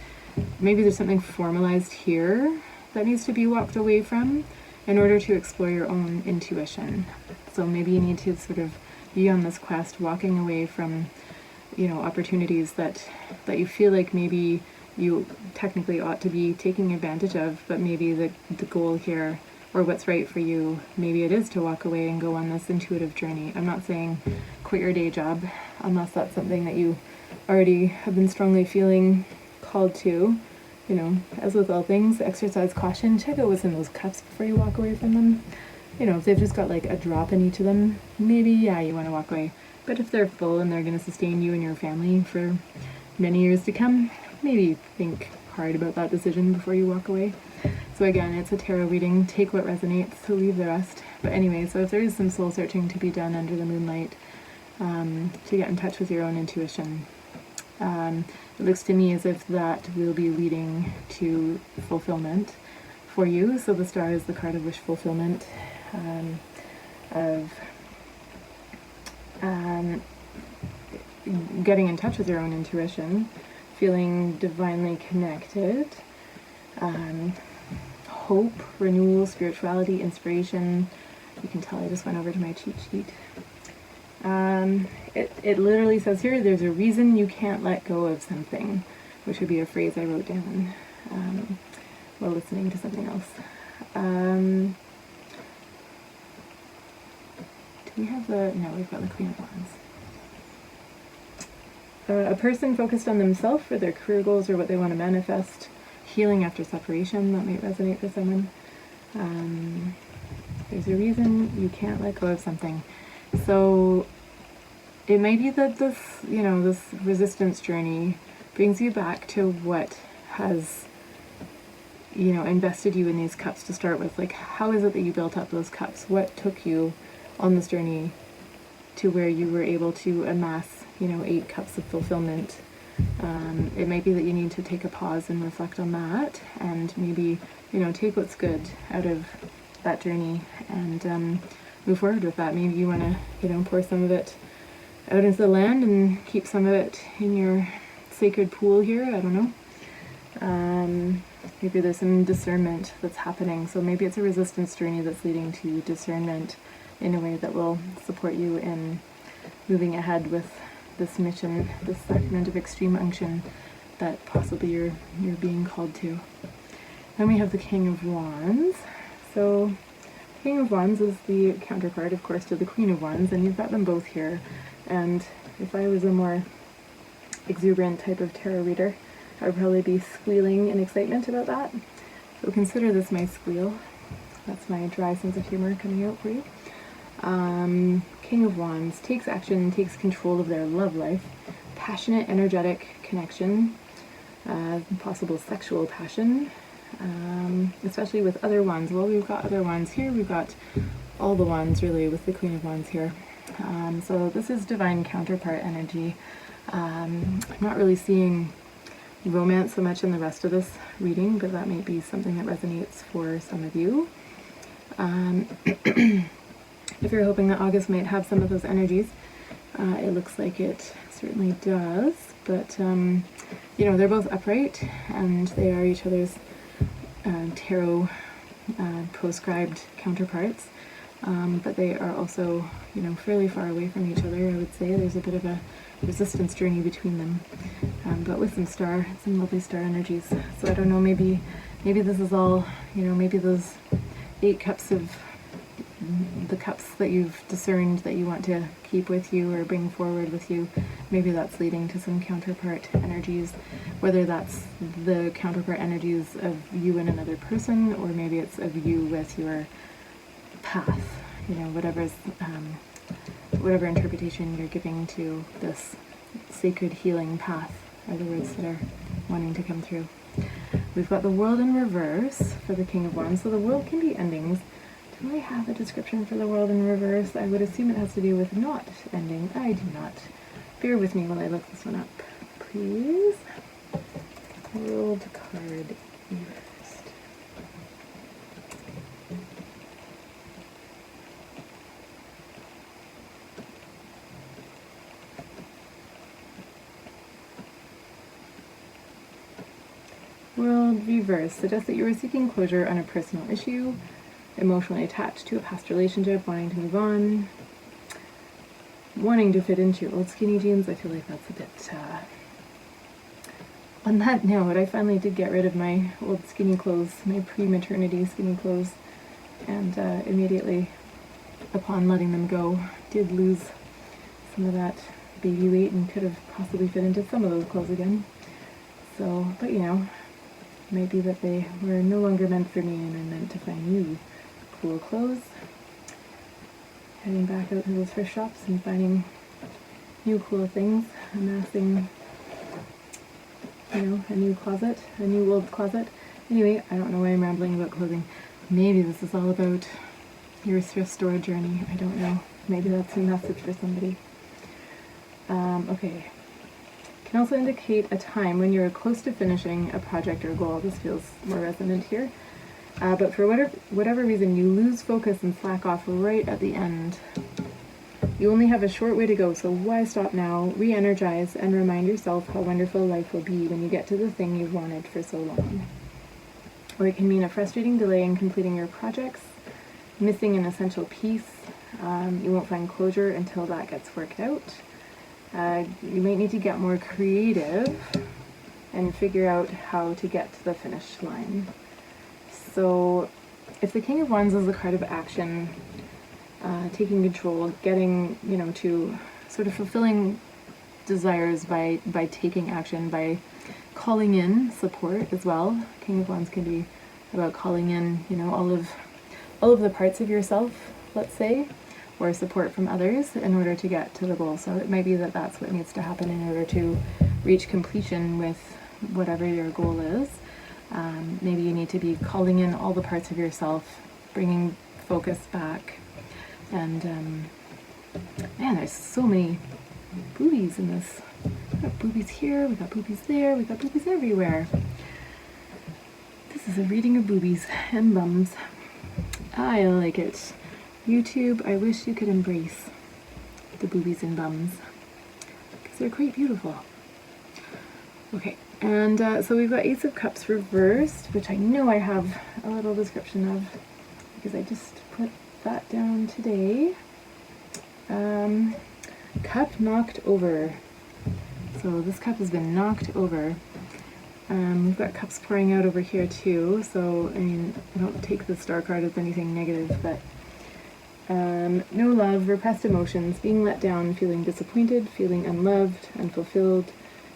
maybe there's something formalized here that needs to be walked away from in order to explore your own intuition. So maybe you need to sort of be on this quest, walking away from, opportunities that you feel like maybe you technically ought to be taking advantage of, but maybe the goal here, or what's right for you, maybe it is to walk away and go on this intuitive journey. I'm not saying quit your day job, unless that's something that you already have been strongly feeling called to. As with all things, exercise caution. Check out what's in those cups before you walk away from them. If they've just got like a drop in each of them, maybe, yeah, you want to walk away. But if they're full and they're going to sustain you and your family for many years to come, maybe think hard about that decision before you walk away. So again, it's a tarot reading. Take what resonates, so leave the rest. But anyway, so if there is some soul searching to be done under the moonlight, to get in touch with your own intuition, it looks to me as if that will be leading to fulfillment for you. So the star is the card of wish fulfillment, of getting in touch with your own intuition, feeling divinely connected, hope, renewal, spirituality, inspiration. You can tell I just went over to my cheat sheet. It literally says here, there's a reason you can't let go of something, which would be a phrase I wrote down while listening to something else. Do we have no, we've got the Queen of Wands. A person focused on themselves or their career goals or what they want to manifest. Healing after separation, that might resonate for someone. There's a reason you can't let go of something. So it might be that this resistance journey brings you back to what has, invested you in these cups to start with. Like, how is it that you built up those cups? What took you on this journey to where you were able to amass, 8 cups of fulfillment? It might be that you need to take a pause and reflect on that, and maybe, take what's good out of that journey and move forward with that. Maybe you want to, pour some of it out into the land and keep some of it in your sacred pool here, I don't know. Maybe there's some discernment that's happening, so maybe it's a resistance journey that's leading to discernment in a way that will support you in moving ahead with this mission, this sacrament of extreme unction that possibly you're being called to. Then we have the King of Wands. So King of Wands is the counterpart, of course, to the Queen of Wands, and you've got them both here. And if I was a more exuberant type of tarot reader, I would probably be squealing in excitement about that. So consider this my squeal. That's my dry sense of humor coming out for you. King of Wands takes action, takes control of their love life, passionate, energetic connection, possible sexual passion, especially with other wands. Well, we've got other wands here, we've got all the wands really with the Queen of Wands here. So this is divine counterpart energy. I'm not really seeing romance so much in the rest of this reading, but that may be something that resonates for some of you. If you're hoping that August might have some of those energies, it looks like it certainly does, but you know, they're both upright and they are each other's tarot proscribed counterparts, but they are also, you know, fairly far away from each other. I would say there's a bit of a resistance journey between them, but with some lovely star energies. So I don't know, maybe this is all, you know, maybe those 8 cups of the cups that you've discerned that you want to keep with you or bring forward with you, maybe that's leading to some counterpart energies, whether that's the counterpart energies of you and another person, or maybe it's of you with your path, you know, whatever interpretation you're giving to this sacred healing path are the words that are wanting to come through. We've got the World in reverse for the King of Wands. So the World can be endings. Do I have a description for the World in reverse? I would assume it has to do with not ending. I do not. Bear with me while I look this one up, please. World card reversed. World reverse suggests that you are seeking closure on a personal issue, emotionally attached to a past relationship, wanting to move on, wanting to fit into your old skinny jeans. I feel like that's a bit... On that note, I finally did get rid of my old skinny clothes, my pre-maternity skinny clothes, and immediately upon letting them go, did lose some of that baby weight and could have possibly fit into some of those clothes again. So, but you know, it might be that they were no longer meant for me and I meant to find new cool clothes. Heading back out to those thrift shops and finding new cool things, amassing, you know, a new closet, a new old closet. Anyway, I don't know why I'm rambling about clothing. Maybe this is all about your thrift store journey. I don't know. Maybe that's a message for somebody. Okay. Can also indicate a time when you're close to finishing a project or goal. This feels more resonant here. But for whatever reason, you lose focus and slack off right at the end. You only have a short way to go, so why stop now? Re-energize and remind yourself how wonderful life will be when you get to the thing you've wanted for so long. Or it can mean a frustrating delay in completing your projects, missing an essential piece. You won't find closure until that gets worked out. You might need to get more creative and figure out how to get to the finish line. So if the King of Wands is the card of action, taking control, getting, you know, to sort of fulfilling desires by taking action, by calling in support as well. King of Wands can be about calling in, you know, all of the parts of yourself, let's say, or support from others in order to get to the goal. So it might be that that's what needs to happen in order to reach completion with whatever your goal is. Maybe you need to be calling in all the parts of yourself, bringing focus back. And man, there's so many boobies in this. We've got boobies here, we've got boobies there, we've got boobies everywhere. This is a reading of boobies and bums. I like it. YouTube, I wish you could embrace the boobies and bums, because they're quite beautiful. Okay, and so we've got Ace of Cups reversed, which I know I have a little description of because I just put that down today. Cup knocked over. So this cup has been knocked over. We've got cups pouring out over here too, so I mean, I don't take the star card as anything negative, but no love, repressed emotions, being let down, feeling disappointed, feeling unloved, unfulfilled,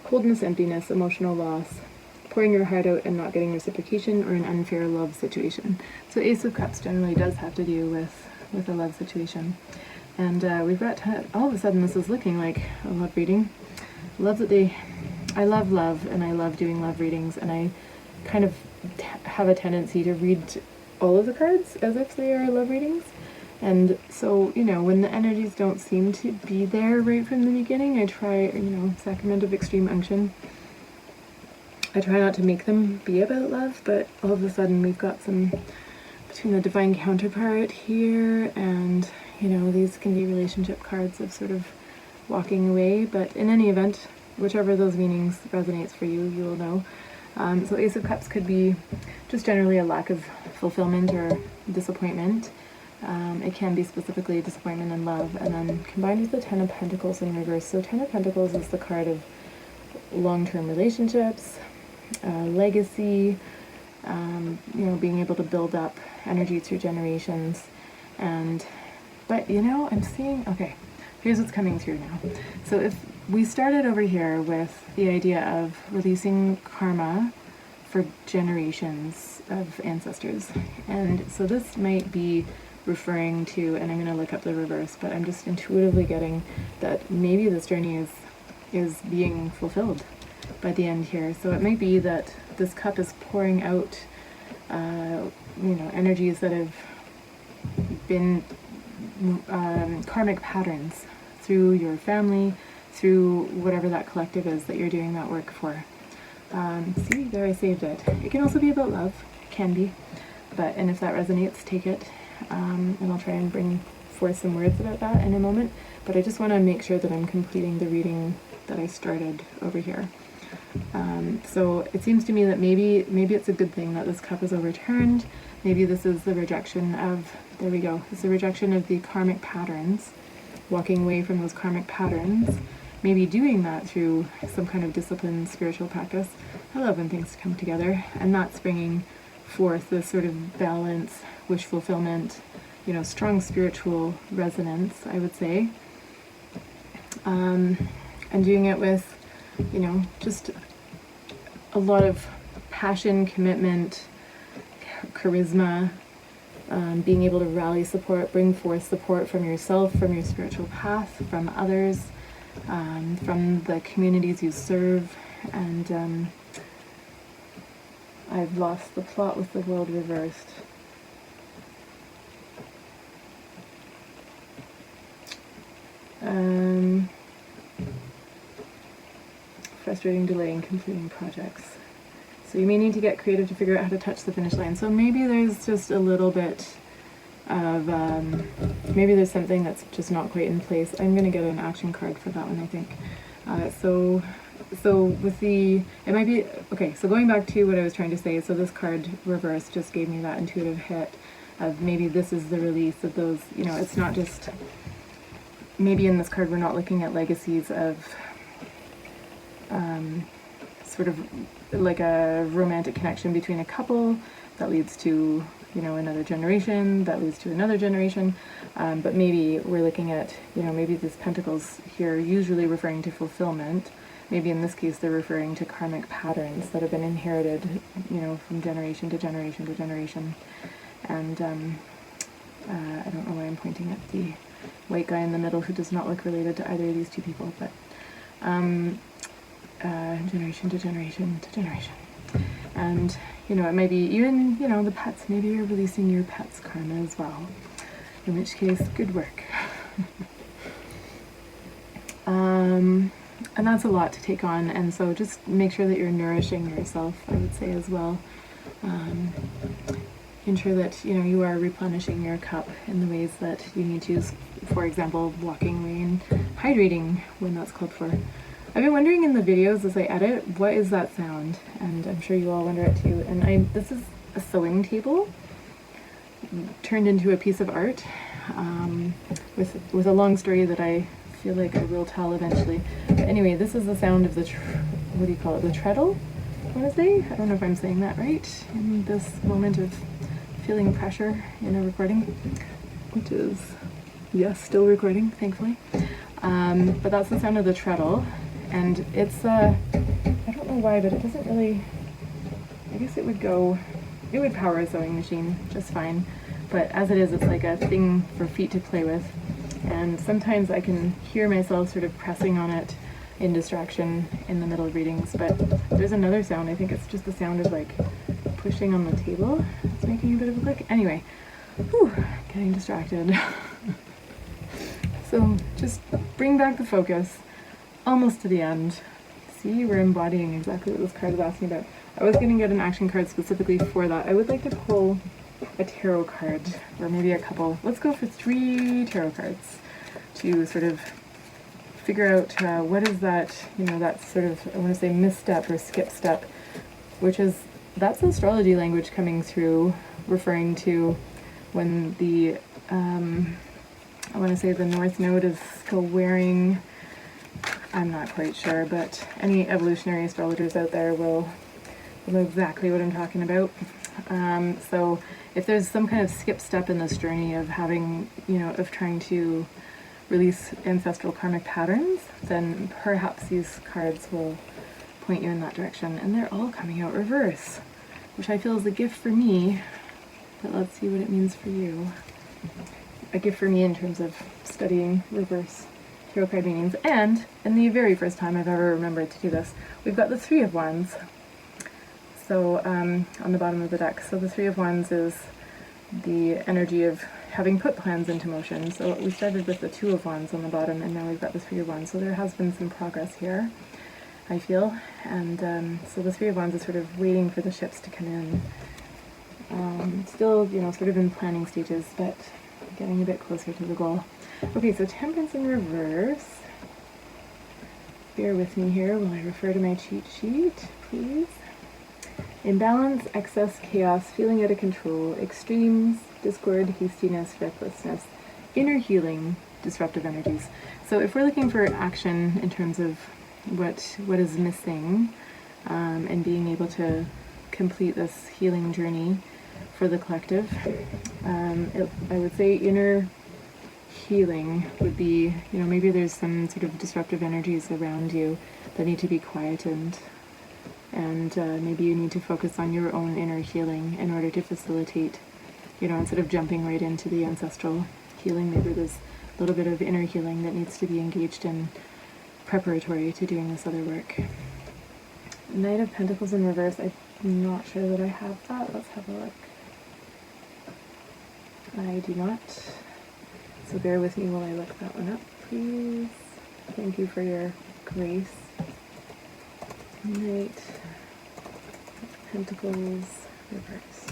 coldness, emptiness, emotional loss, pouring your heart out and not getting reciprocation, or an unfair love situation. So Ace of Cups generally does have to do with a love situation. And we've got, all of a sudden this is looking like a love reading. I love love, and I love doing love readings, and I kind of have a tendency to read all of the cards as if they are love readings. And so, you know, when the energies don't seem to be there right from the beginning, I try, you know, Sacrament of Extreme Unction, I try not to make them be about love, but all of a sudden we've got some, between the Divine Counterpart here, and, you know, these can be relationship cards of sort of walking away, but in any event, whichever those meanings resonates for you, you will know. So Ace of Cups could be just generally a lack of fulfillment or disappointment. It can be specifically disappointment in love, and then combined with the Ten of Pentacles in reverse. So Ten of Pentacles is the card of long-term relationships, legacy, you know, being able to build up energy through generations. But you know, I'm seeing, okay, here's what's coming through now. So if we started over here with the idea of releasing karma for generations of ancestors, and so this might be referring to, and I'm going to look up the reverse, but I'm just intuitively getting that maybe this journey is being fulfilled by the end here. So it might be that this cup is pouring out, you know, energies that have been karmic patterns through your family, through whatever that collective is that you're doing that work for. See, there I saved it. It can also be about love, it can be, and if that resonates, take it, and I'll try and bring forth some words about that in a moment, but I just want to make sure that I'm completing the reading that I started over here. So it seems to me that maybe it's a good thing that this cup is overturned. Maybe this is the rejection of, there we go, it's the rejection of the karmic patterns, walking away from those karmic patterns, maybe doing that through some kind of disciplined spiritual practice. I love when things come together, and that's bringing forth this sort of balance, wish fulfillment, you know, strong spiritual resonance, I would say, and doing it with, you know, just a lot of passion, commitment, charisma, being able to rally support, bring forth support from yourself, from your spiritual path, from others, from the communities you serve. And I've lost the plot with the world reversed. Frustrating delay in completing projects. So you may need to get creative to figure out how to touch the finish line. So maybe there's just a little bit of, maybe there's something that's just not quite in place. I'm going to get an action card for that one, I think. So with the, it might be, okay, so going back to what I was trying to say, so this card reverse just gave me that intuitive hit of maybe this is the release of those, you know, it's not just, maybe in this card we're not looking at legacies of sort of like a romantic connection between a couple that leads to, you know, another generation, that leads to another generation, but maybe we're looking at, you know, maybe these pentacles here usually referring to fulfillment. Maybe in this case they're referring to karmic patterns that have been inherited, you know, from generation to generation to generation. And I don't know why I'm pointing at the white guy in the middle who does not look related to either of these two people, but generation to generation to generation. And, you know, it might be even, you know, the pets, maybe you're releasing your pet's karma as well, in which case, good work. And that's a lot to take on, and so just make sure that you're nourishing yourself, I would say, as well. Ensure that, you know, you are replenishing your cup in the ways that you need to, for example, walking away and hydrating when that's called for. I've been wondering in the videos as I edit, what is that sound? And I'm sure you all wonder it too. And this is a sewing table turned into a piece of art, with a long story that I feel like I will tell eventually. But anyway, this is the sound of the, what do you call it, the treadle, I want to say? I don't know if I'm saying that right in this moment of feeling pressure in a recording, which is, yes, still recording, thankfully. But that's the sound of the treadle, and it's, I don't know why, but it doesn't really, I guess it would power a sewing machine just fine, but as it is, it's like a thing for feet to play with, and sometimes I can hear myself sort of pressing on it in distraction in the middle of readings. But there's another sound, I think it's just the sound of like pushing on the table. It's making a bit of a click. Anyway, whew, getting distracted. So just bring back the focus, almost to the end. See, we're embodying exactly what this card is asking about. I was going to get an action card specifically for that. I would like to pull a tarot card, or maybe a couple. Let's go for 3 tarot cards to sort of figure out what is that, that sort of, I want to say misstep or skip step, which is, that's astrology language coming through, referring to when the, I want to say the North Node is squaring, I'm not quite sure, but any evolutionary astrologers out there will know exactly what I'm talking about. So if there's some kind of skip step in this journey of having, of trying to release ancestral karmic patterns, then perhaps these cards will point you in that direction. And they're all coming out reverse, which I feel is a gift for me, but let's see what it means for you. A gift for me in terms of studying reverse tarot card meanings. And the very first time I've ever remembered to do this, we've got the 3 of Wands. So on the bottom of the deck. So the 3 of Wands is the energy of having put plans into motion. So we started with the 2 of Wands on the bottom, and now we've got the 3 of Wands. So there has been some progress here, I feel. And so the 3 of Wands is sort of waiting for the ships to come in. Still, sort of in planning stages, but getting a bit closer to the goal. Okay, so Temperance in reverse. Bear with me here while I refer to my cheat sheet, please. Imbalance, excess, chaos, feeling out of control, extremes, discord, hastiness, recklessness, inner healing, disruptive energies. So if we're looking for action in terms of what is missing, and being able to complete this healing journey for the collective, I would say inner healing would be, maybe there's some sort of disruptive energies around you that need to be quietened. And maybe you need to focus on your own inner healing in order to facilitate, instead of jumping right into the ancestral healing, maybe there's a little bit of inner healing that needs to be engaged in preparatory to doing this other work. Knight of Pentacles in reverse, I'm not sure that I have that. Let's have a look. I do not. So bear with me while I look that one up, please. Thank you for your grace. Knight of Pentacles reverse.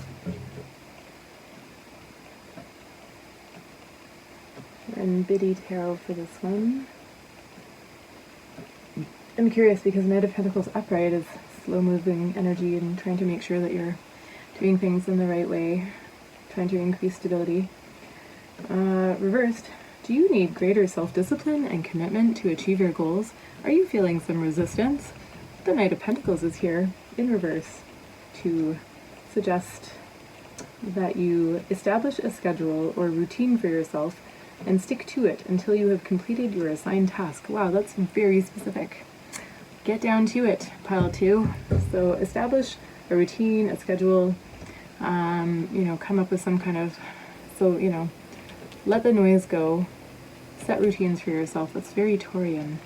And Biddy Tarot for this one. I'm curious because Knight of Pentacles upright is slow-moving energy and trying to make sure that you're doing things in the right way, trying to increase stability. Reversed, do you need greater self-discipline and commitment to achieve your goals? Are you feeling some resistance? The Knight of Pentacles is here in reverse to suggest that you establish a schedule or routine for yourself and stick to it until you have completed your assigned task. Wow, that's very specific. Get down to it, pile 2. So establish a routine, a schedule, come up with some kind of, let the noise go, set routines for yourself. That's very Taurian,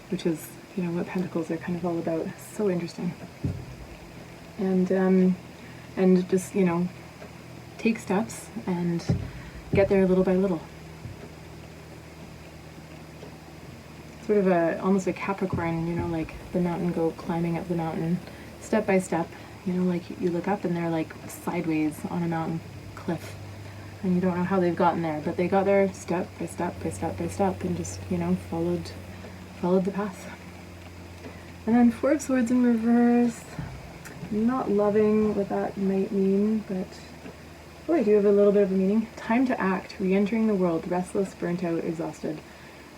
which is, what Pentacles are kind of all about. So interesting. And just, take steps and get there little by little. Sort of almost a Capricorn, like the mountain goat climbing up the mountain step by step, like you look up and they're like sideways on a mountain cliff and you don't know how they've gotten there, but they got there step by step by step by step and just, followed the path. And then Four of Swords in reverse. I'm not loving what that might mean, but oh, I do have a little bit of a meaning. Time to act, re-entering the world, restless, burnt out, exhausted.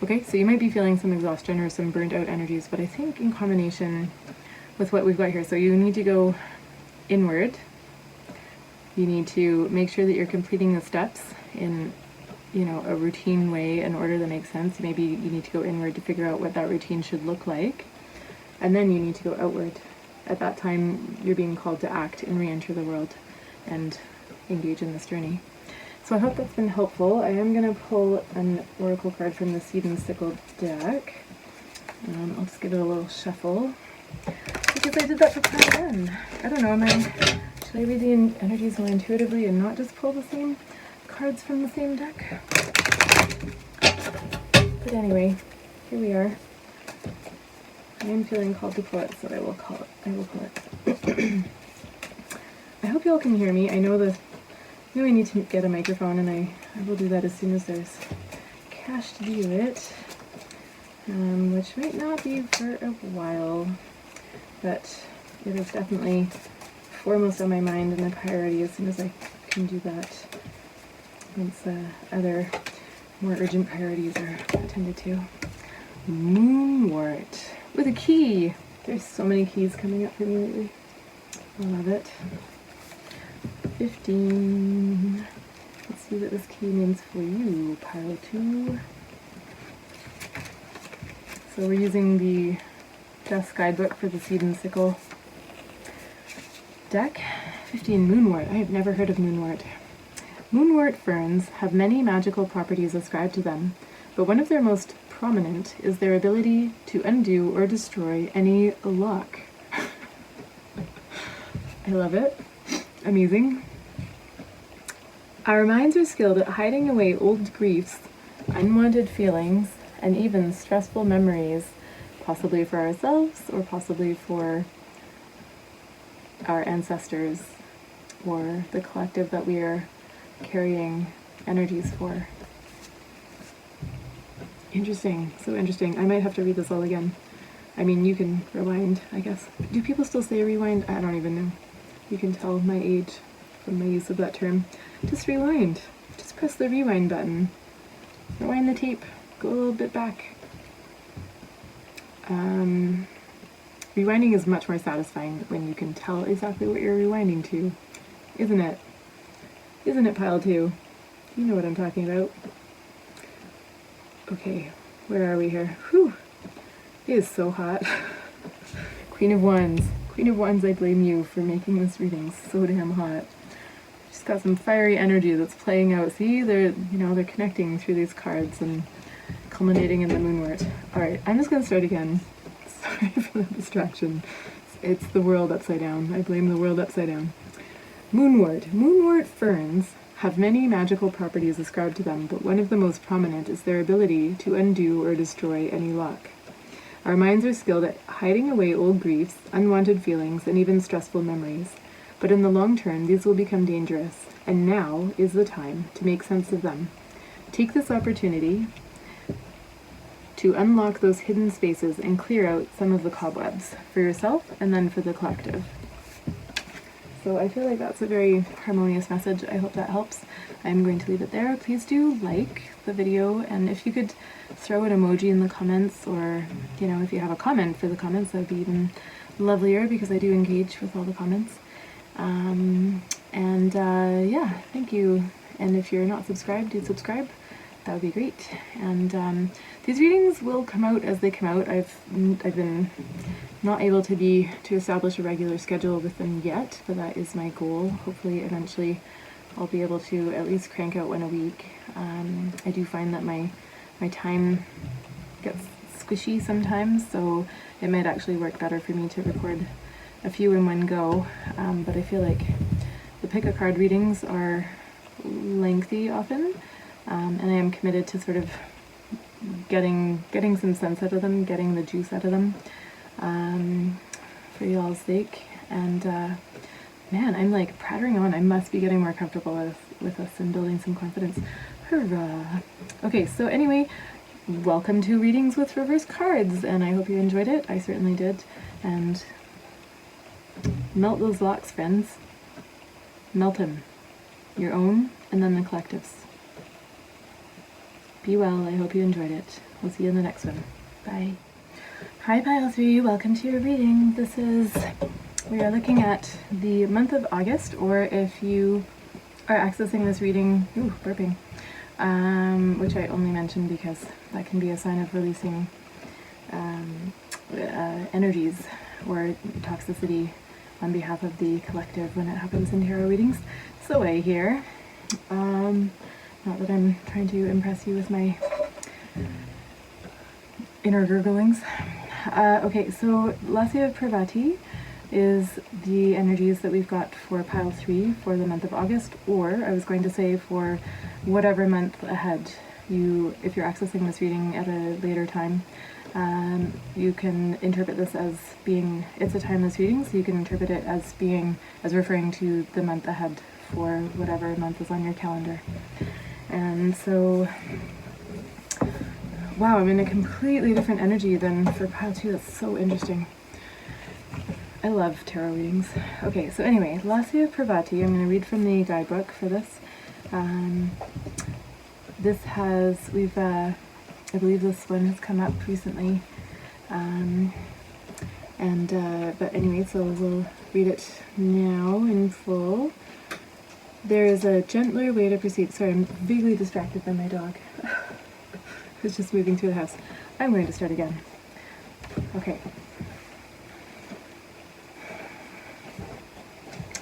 Okay, so you might be feeling some exhaustion or some burnt out energies, but I think in combination with what we've got here, so you need to go inward. You need to make sure that you're completing the steps in, you know, a routine way in order that makes sense. Maybe you need to go inward to figure out what that routine should look like. And then you need to go outward. At that time, you're being called to act and re-enter the world and engage in this journey. So I hope that's been helpful. I am going to pull an oracle card from the Seed and Sickle deck. I'll just give it a little shuffle. Because I did that for part one. I don't know, should I read the energies more intuitively and not just pull the same cards from the same deck? But anyway, here we are. I am feeling called to pull it, so I will pull it. I hope y'all can hear me. I know I need to get a microphone, and I will do that as soon as there's cash to do it, which might not be for a while, but it is definitely foremost on my mind and a priority as soon as I can do that, once other more urgent priorities are attended to. Moonwort with a key. There's so many keys coming up for me lately. I love it. 15. Let's see what this key means for you, pile 2. So we're using the Death's Guidebook for the Seed and Sickle deck. 15, Moonwort. I have never heard of Moonwort. Moonwort ferns have many magical properties ascribed to them, but one of their most prominent is their ability to undo or destroy any luck. I love it. Amazing. Our minds are skilled at hiding away old griefs, unwanted feelings, and even stressful memories, possibly for ourselves or possibly for our ancestors or the collective that we are carrying energies for. Interesting, so interesting. I might have to read this all again. I mean, you can rewind, I guess. Do people still say rewind? I don't even know. You can tell my age from my use of that term. Just rewind. Just press the rewind button. Rewind the tape. Go a little bit back. Rewinding is much more satisfying when you can tell exactly what you're rewinding to. Isn't it? Isn't it, pile 2? You know what I'm talking about. Okay, where are we here? Whew! It is so hot. Queen of Wands. Queen of Wands, I blame you for making this reading so damn hot. Just got some fiery energy that's playing out. See, they're connecting through these cards and culminating in the Moonwort. Alright, I'm just going to start again. Sorry for the distraction. It's the world upside down. I blame the world upside down. Moonwort. Moonwort ferns have many magical properties ascribed to them, but one of the most prominent is their ability to undo or destroy any luck. Our minds are skilled at hiding away old griefs, unwanted feelings, and even stressful memories. But in the long term, these will become dangerous, and now is the time to make sense of them. Take this opportunity to unlock those hidden spaces and clear out some of the cobwebs for yourself and then for the collective. So I feel like that's a very harmonious message. I hope that helps. I'm going to leave it there. Please do like the video, and if you could throw an emoji in the comments, or if you have a comment for the comments, that would be even lovelier, because I do engage with all the comments. Yeah, thank you. And if you're not subscribed, do subscribe. That would be great. And these readings will come out as they come out. I've been not able to establish a regular schedule with them yet, but that is my goal. Hopefully, eventually, I'll be able to at least crank out one a week. I do find that my time gets squishy sometimes, so it might actually work better for me to record a few in one go. But I feel like the pick-a-card readings are lengthy often, and I am committed to sort of getting some sense out of them, getting the juice out of them, for y'all's sake. And man, I'm like prattling on. I must be getting more comfortable with us and building some confidence. Hurrah! Okay, so anyway, welcome to Readings with Reverse Cards, and I hope you enjoyed it. I certainly did. And melt those locks, friends. Melt them. Your own, and then the collectives. Be well. I hope you enjoyed it. We'll see you in the next one. Bye. Hi, Pile 3. Welcome to your reading. We are looking at the month of August, or if you are accessing this reading, burping, which I only mentioned because that can be a sign of releasing energies or toxicity on behalf of the collective when it happens in tarot readings. So I hear, not that I'm trying to impress you with my inner gurglings. Okay, so Lasya Pravati is the energies that we've got for pile 3 for the month of August, or I was going to say for whatever month ahead. If you're accessing this reading at a later time, you can interpret this as being, it's a timeless reading, so you can interpret it as referring to the month ahead for whatever month is on your calendar. And so, wow, I'm in a completely different energy than for pile 2. That's so interesting. I love tarot readings. Okay, so anyway, Lasya Pravati, I'm going to read from the guidebook for this. I believe this one has come up recently. But anyway, so we'll read it now in full. There is a gentler way to proceed. Sorry, I'm vaguely distracted by my dog. Who's just moving through the house. I'm going to start again. Okay.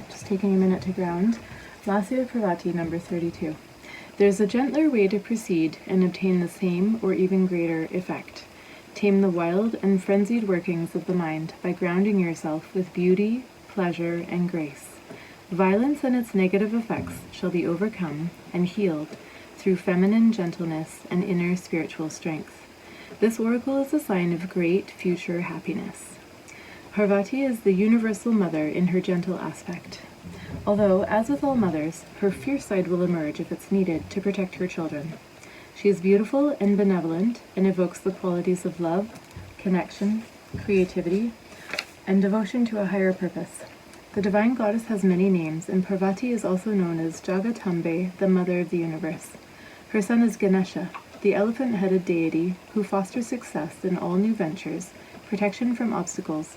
Just taking a minute to ground. Lasya Pravati, number 32. There's a gentler way to proceed and obtain the same or even greater effect. Tame the wild and frenzied workings of the mind by grounding yourself with beauty, pleasure, and grace. Violence and its negative effects shall be overcome and healed through feminine gentleness and inner spiritual strength. This oracle is a sign of great future happiness. Parvati is the universal mother in her gentle aspect. Although, as with all mothers, her fierce side will emerge if it's needed to protect her children. She is beautiful and benevolent and evokes the qualities of love, connection, creativity, and devotion to a higher purpose. The divine goddess has many names, and Parvati is also known as Jagatambe, the mother of the universe. Her son is Ganesha, the elephant-headed deity who fosters success in all new ventures, protection from obstacles,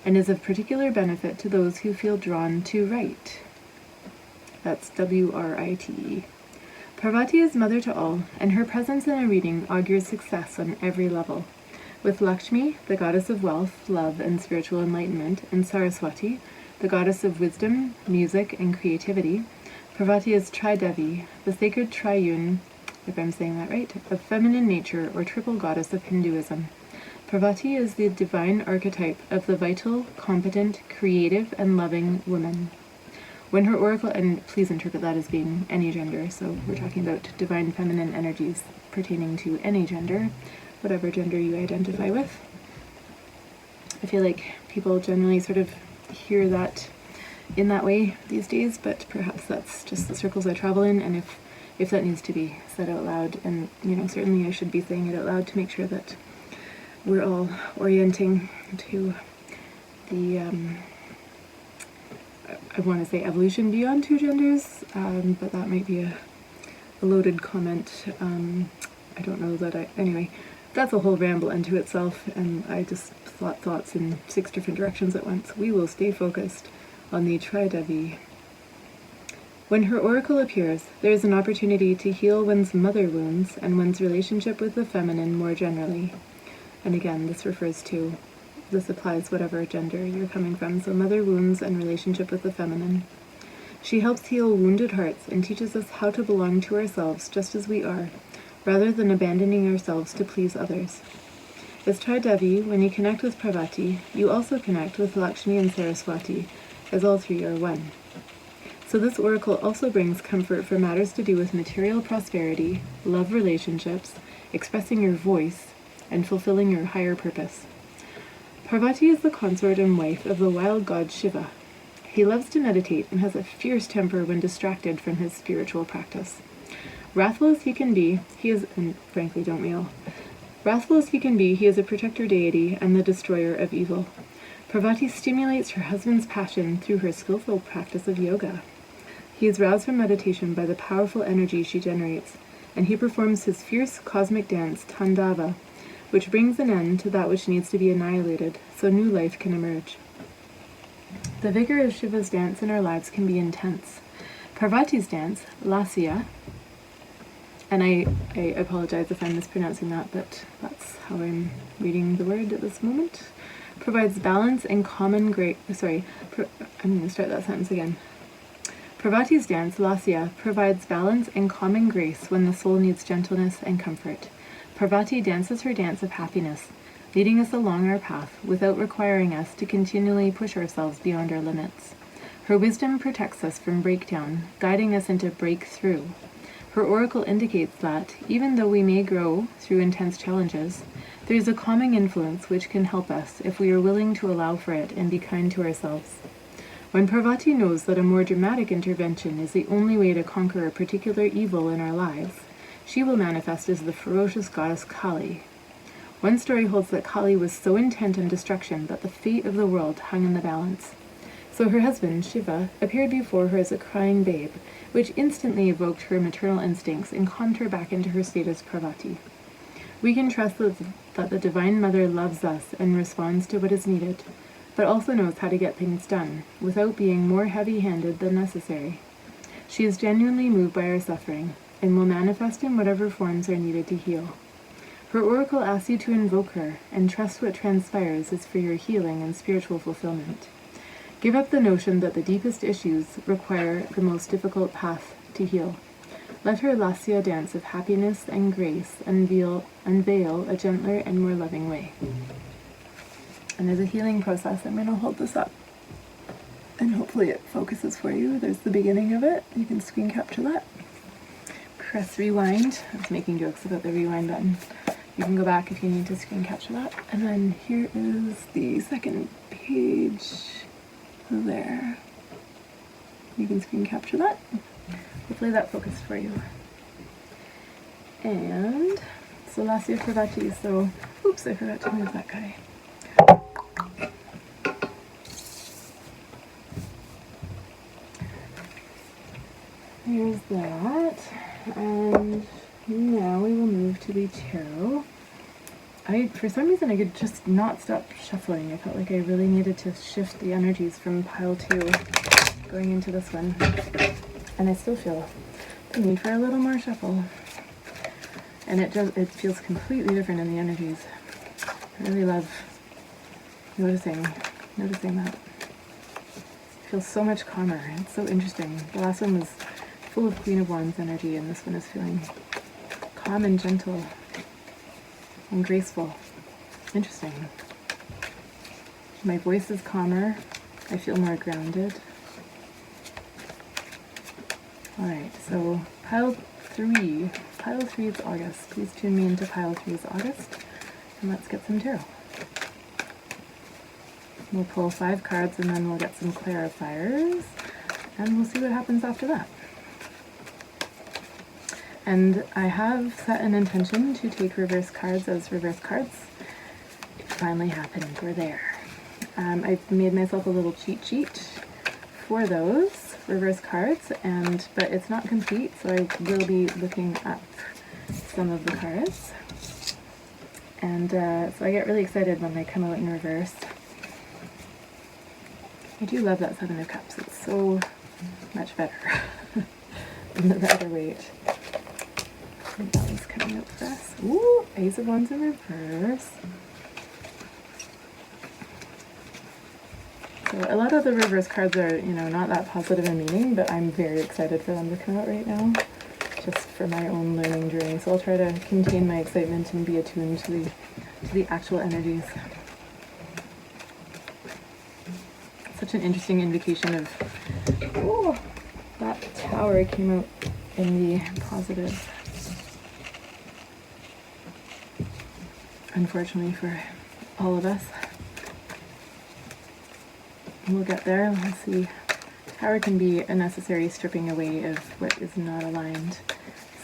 and is of particular benefit to those who feel drawn to write. That's W-R-I-T-E. Parvati is mother to all, and her presence in a reading augurs success on every level. With Lakshmi, the goddess of wealth, love, and spiritual enlightenment, and Saraswati, the goddess of wisdom, music, and creativity, Parvati is Tridevi, the sacred triune, if I'm saying that right, of feminine nature or triple goddess of Hinduism. Parvati is the divine archetype of the vital, competent, creative, and loving woman. When her oracle, and please interpret that as being any gender, so we're talking about divine feminine energies pertaining to any gender, whatever gender you identify with. I feel like people generally sort of hear that in that way these days, but perhaps that's just the circles I travel in, and if that needs to be said out loud, and certainly I should be saying it out loud to make sure that we're all orienting to the I want to say evolution beyond two genders, but that might be a loaded comment. I don't know that anyway, that's a whole ramble unto itself, and I just thoughts in 6 different directions at once. We will stay focused on the Tridevi. When her oracle appears, there is an opportunity to heal one's mother wounds and one's relationship with the feminine more generally. And again, this applies whatever gender you're coming from, so mother wounds and relationship with the feminine. She helps heal wounded hearts and teaches us how to belong to ourselves just as we are, rather than abandoning ourselves to please others. As Tridevi, when you connect with Parvati, you also connect with Lakshmi and Saraswati, as all three are one. So this oracle also brings comfort for matters to do with material prosperity, love relationships, expressing your voice, and fulfilling your higher purpose. Parvati is the consort and wife of the wild god Shiva. He loves to meditate and has a fierce temper when distracted from his spiritual practice. Wrathful as he can be, he is, and frankly don't we all, Wrathful as he can be, he is a protector deity and the destroyer of evil. Parvati stimulates her husband's passion through her skillful practice of yoga. He is roused from meditation by the powerful energy she generates, and he performs his fierce cosmic dance, Tandava, which brings an end to that which needs to be annihilated, so new life can emerge. The vigor of Shiva's dance in our lives can be intense. Parvati's dance, Lasya, and I apologize if I'm mispronouncing that, but that's how I'm reading the word at this moment, provides balance and common grace. I'm going to start that sentence again. Parvati's dance, Lasya, provides balance and common grace when the soul needs gentleness and comfort. Parvati dances her dance of happiness, leading us along our path without requiring us to continually push ourselves beyond our limits. Her wisdom protects us from breakdown, guiding us into breakthrough. Her oracle indicates that, even though we may grow through intense challenges, there is a calming influence which can help us if we are willing to allow for it and be kind to ourselves. When Parvati knows that a more dramatic intervention is the only way to conquer a particular evil in our lives, she will manifest as the ferocious goddess Kali. One story holds that Kali was so intent on destruction that the fate of the world hung in the balance. So her husband, Shiva, appeared before her as a crying babe, which instantly evoked her maternal instincts and calmed her back into her state as Parvati. We can trust that the Divine Mother loves us and responds to what is needed, but also knows how to get things done, without being more heavy-handed than necessary. She is genuinely moved by our suffering, and will manifest in whatever forms are needed to heal. Her oracle asks you to invoke her, and trust what transpires is for your healing and spiritual fulfillment. Give up the notion that the deepest issues require the most difficult path to heal. Let her Lasya dance of happiness and grace unveil a gentler and more loving way. And there's a healing process. I'm going to hold this up, and hopefully it focuses for you. There's the beginning of it. You can screen capture that. Press rewind. I was making jokes about the rewind button. You can go back if you need to screen capture that. And then here is the second page. There. You can screen capture that. Hopefully that focused for you. And so Lasya Parvati. So, oops, I forgot to move that guy. Here's that. And now we will move to the tarot. For some reason, I could just not stop shuffling. I felt like I really needed to shift the energies from pile 2 going into this one. And I still feel the need for a little more shuffle. And it feels completely different in the energies. I really love noticing that. It feels so much calmer. It's so interesting. The last one was full of Queen of Wands energy, and this one is feeling calm and gentle and graceful. Interesting. My voice is calmer. I feel more grounded. Alright, so pile 3. Pile 3 is August. Please tune me into pile 3's August. And let's get some tarot. We'll pull 5 cards and then we'll get some clarifiers. And we'll see what happens after that. And I have set an intention to take reverse cards as reverse cards. It finally happened. We're there. I've made myself a little cheat sheet for those reverse cards, but it's not complete, so I will be looking up some of the cards. And so I get really excited when they come out in reverse. I do love that 7 of Cups. It's so much better than the Rider Waite. And that one's coming out for us. Ooh, Ace of Wands in reverse. So a lot of the reverse cards are, not that positive in meaning, but I'm very excited for them to come out right now, just for my own learning journey. So I'll try to contain my excitement and be attuned to the actual energies. Such an interesting indication of, oh, that Tower came out in the positive. Unfortunately for all of us. We'll get there. Let's see. Tower can be a necessary stripping away of what is not aligned.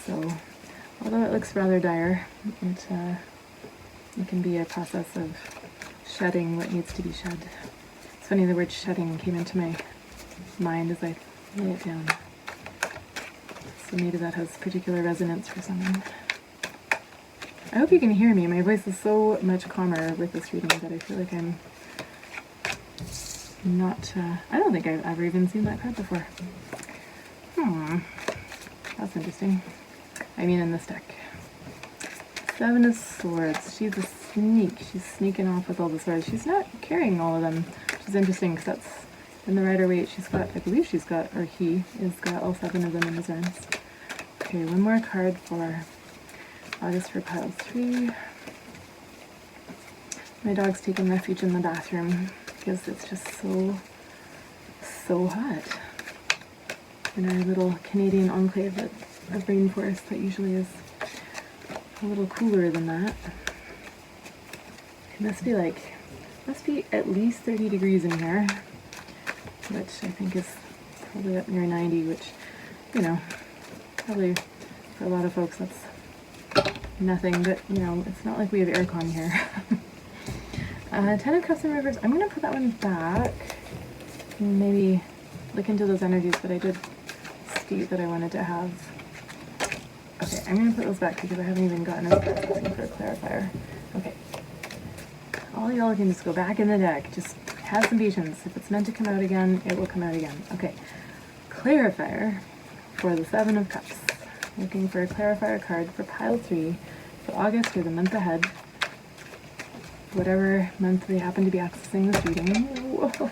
So, although it looks rather dire, It can be a process of shedding what needs to be shed. It's funny, the word shedding came into my mind as I lay it down. So maybe that has particular resonance for someone. I hope you can hear me. My voice is so much calmer with this reading that I feel like I'm not, I don't think I've ever even seen that card before. That's interesting. I mean, in this deck. Seven of Swords. She's a sneak. She's sneaking off with all the swords. She's not carrying all of them, which is interesting because that's in the Rider-Waite. She's got, I believe she's got, or he has got all 7 of them in his arms. Okay, one more card for August for pile 3. My dog's taking refuge in the bathroom because it's just so hot in our little Canadian enclave of rainforest that usually is a little cooler than that. It must be at least 30 degrees in here, which I think is probably up near 90, which, you know, probably for a lot of folks that's nothing, but, you know, it's not like we have aircon here. 10 of Cups in reverse. I'm going to put that one back. Maybe look into those energies that I did state that I wanted to have. Okay, I'm going to put those back because I haven't even gotten as far as asking for a clarifier. Okay. All y'all can just go back in the deck. Just have some patience. If it's meant to come out again, it will come out again. Okay. Clarifier for the 7 of Cups. Looking for a clarifier card for pile 3 for August or the month ahead. Whatever month we happen to be accessing this reading. Whoa.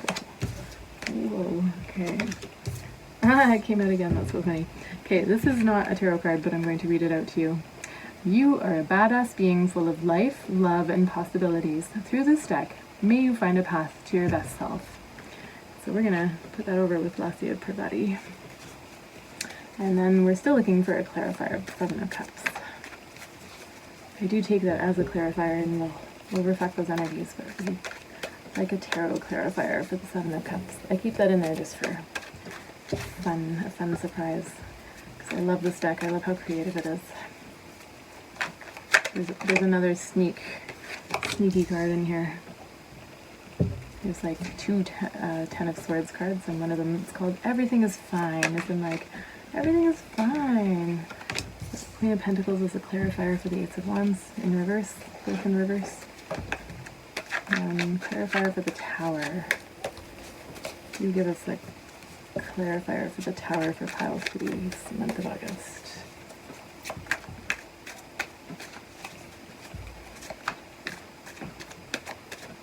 Whoa. Okay. It came out again. That's so funny. Okay, this is not a tarot card, but I'm going to read it out to you. You are a badass being full of life, love, and possibilities. Through this deck, may you find a path to your best self. So we're going to put that over with Lassia Pravati. And then we're still looking for a clarifier, 7 of Cups. I do take that as a clarifier and we'll reflect those energies, but it would be like a tarot clarifier for the 7 of Cups. I keep that in there just for fun, a fun surprise. Because I love this deck. I love how creative it is. There's another sneaky card in here. There's like 2 10 of Swords cards, and one of them is called Everything is Fine. It's in like, everything is fine. The Queen of Pentacles is a clarifier for the 8 of Wands in reverse, both in reverse. Clarifier for the Tower. You give us a clarifier for the Tower for pile 3, month of August.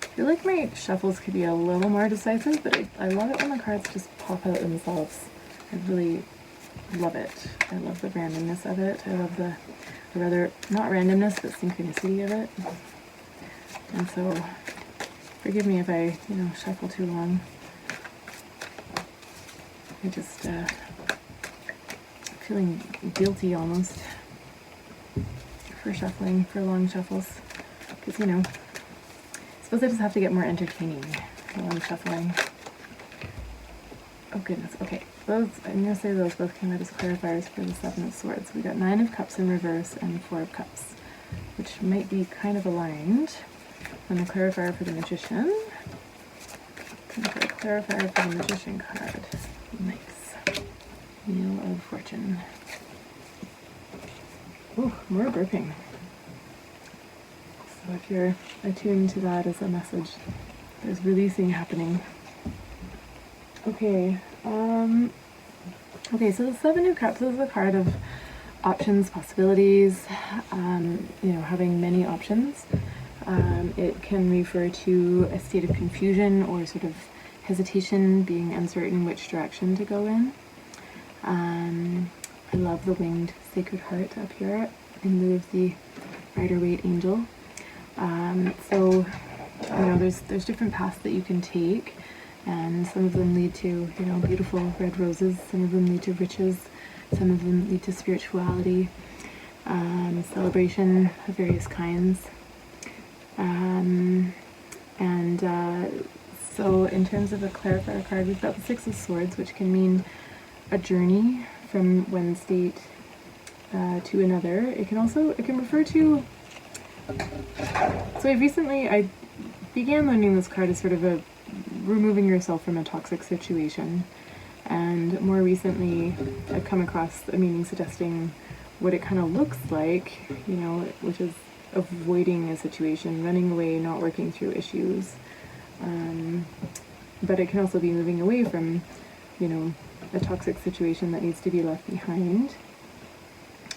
I feel like my shuffles could be a little more decisive, but I love it when the cards just pop out themselves. I really love it. I love the randomness of it. I love the rather, not randomness, but synchronicity of it. And so, forgive me if I, shuffle too long. I just, feeling guilty almost for shuffling, for long shuffles. Because, I suppose I just have to get more entertaining while I'm shuffling. Oh goodness, okay. Those, I'm going to say those both came out as clarifiers for the 7 of Swords. We got 9 of Cups in reverse and 4 of Cups, which might be kind of aligned. And a clarifier for the Magician. And for a clarifier for the Magician card. Nice. Wheel of Fortune. Oh, more burping. So if you're attuned to that as a message, there's releasing happening. Okay, so the 7 of Cups is a card of options, possibilities, having many options. It can refer to a state of confusion or sort of hesitation, being uncertain which direction to go in. I love the winged sacred heart up here in lieu of the Rider-Waite angel. So there's different paths that you can take, and some of them lead to, beautiful red roses, some of them lead to riches, some of them lead to spirituality, celebration of various kinds. So in terms of a clarifier card, we've got the 6 of Swords, which can mean a journey from one state to another. It can refer to So I began learning this card as sort of a removing yourself from a toxic situation. And more recently, I've come across a meaning suggesting what it kind of looks like, you know, which is avoiding a situation, running away, not working through issues. But it can also be moving away from, you know, a toxic situation that needs to be left behind,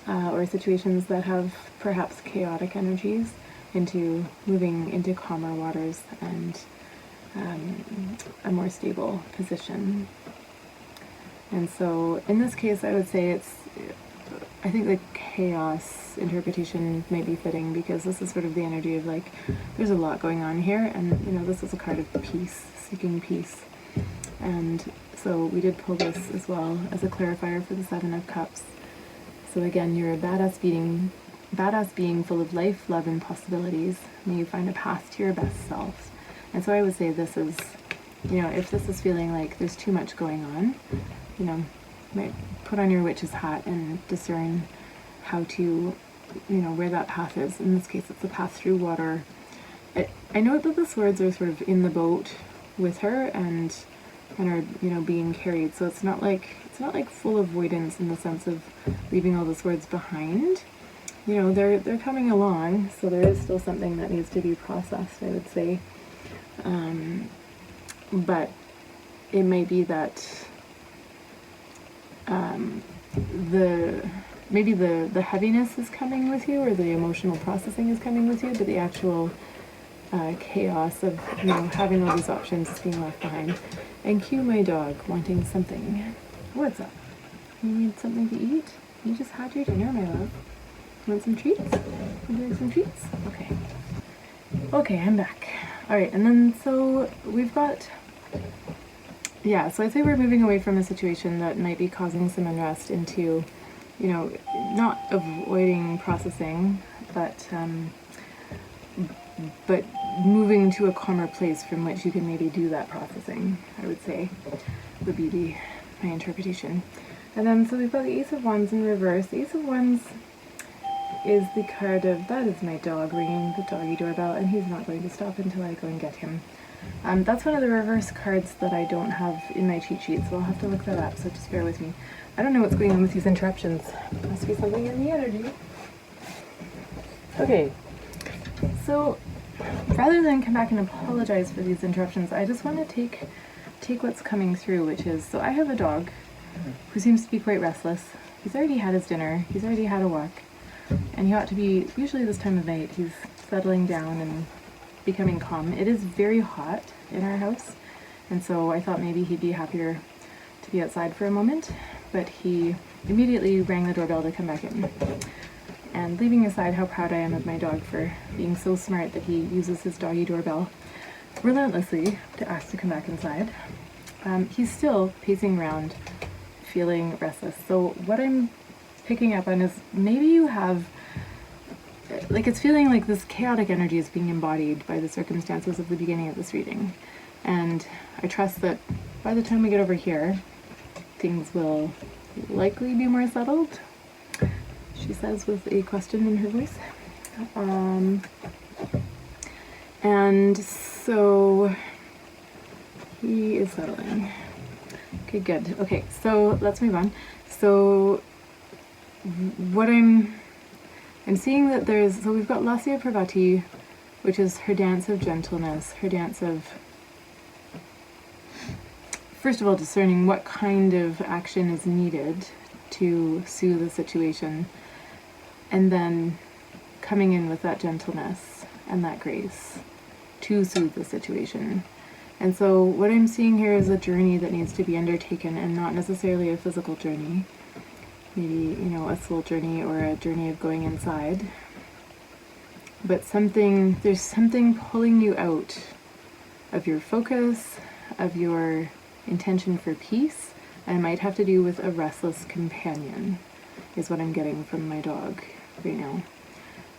or situations that have perhaps chaotic energies, into moving into calmer waters and a more stable position. And so in this case, I would say I think the chaos interpretation may be fitting, because this is sort of the energy of like, there's a lot going on here, and you know, this is a card of peace, seeking peace. And so we did pull this as well as a clarifier for the Seven of Cups. So again, you're a badass being full of life, love, and possibilities. May you find a path to your best self. And so I would say this is, you know, if this is feeling like there's too much going on, you know, might put on your witch's hat and discern how to, you know, where that path is. In this case, it's a path through water. I know that the swords are sort of in the boat with her and are, you know, being carried. So it's not like full avoidance in the sense of leaving all the swords behind. You know, they're coming along, so there is still something that needs to be processed, I would say. But it may be that maybe the heaviness is coming with you, or the emotional processing is coming with you, but the actual chaos of, you know, having all these options is being left behind. And cue my dog wanting something. What's up? You need something to eat? You just had your dinner, my love. Want some treats? Would you like some treats? Okay. Okay, I'm back. Alright, and then so we've got, yeah, so I'd say we're moving away from a situation that might be causing some unrest into, you know, not avoiding processing, but moving to a calmer place from which you can maybe do that processing, I would say, would be my interpretation. And then so we've got the Ace of Wands in reverse. The Ace of Wands is the card of, that is my dog ringing the doggy doorbell, and he's not going to stop until I go and get him. That's one of the reverse cards that I don't have in my cheat sheet, so I'll have to look that up, so just bear with me. I don't know what's going on with these interruptions. Must be something in the energy. Okay, so rather than come back and apologize for these interruptions, I just want to take what's coming through, which is, so I have a dog who seems to be quite restless. He's already had his dinner, he's already had a walk, and he ought to be, usually this time of night, he's settling down and becoming calm. It is very hot in our house, and so I thought maybe he'd be happier to be outside for a moment, but he immediately rang the doorbell to come back in. And leaving aside how proud I am of my dog for being so smart that he uses his doggy doorbell relentlessly to ask to come back inside, he's still pacing around, feeling restless. So what I'm picking up on is maybe you have, like, it's feeling like this chaotic energy is being embodied by the circumstances of the beginning of this reading. And I trust that by the time we get over here, things will likely be more settled, she says with a question in her voice. And so he is settling. Okay, good. Okay, so let's move on. So what I'm seeing that there's, so we've got Lascia Pravati, which is her dance of gentleness, her dance of, first of all, discerning what kind of action is needed to soothe the situation, and then coming in with that gentleness and that grace to soothe the situation. And so what I'm seeing here is a journey that needs to be undertaken, and not necessarily a physical journey. Maybe, you know, a soul journey or a journey of going inside. But there's something pulling you out of your focus, of your intention for peace, and it might have to do with a restless companion, is what I'm getting from my dog right now.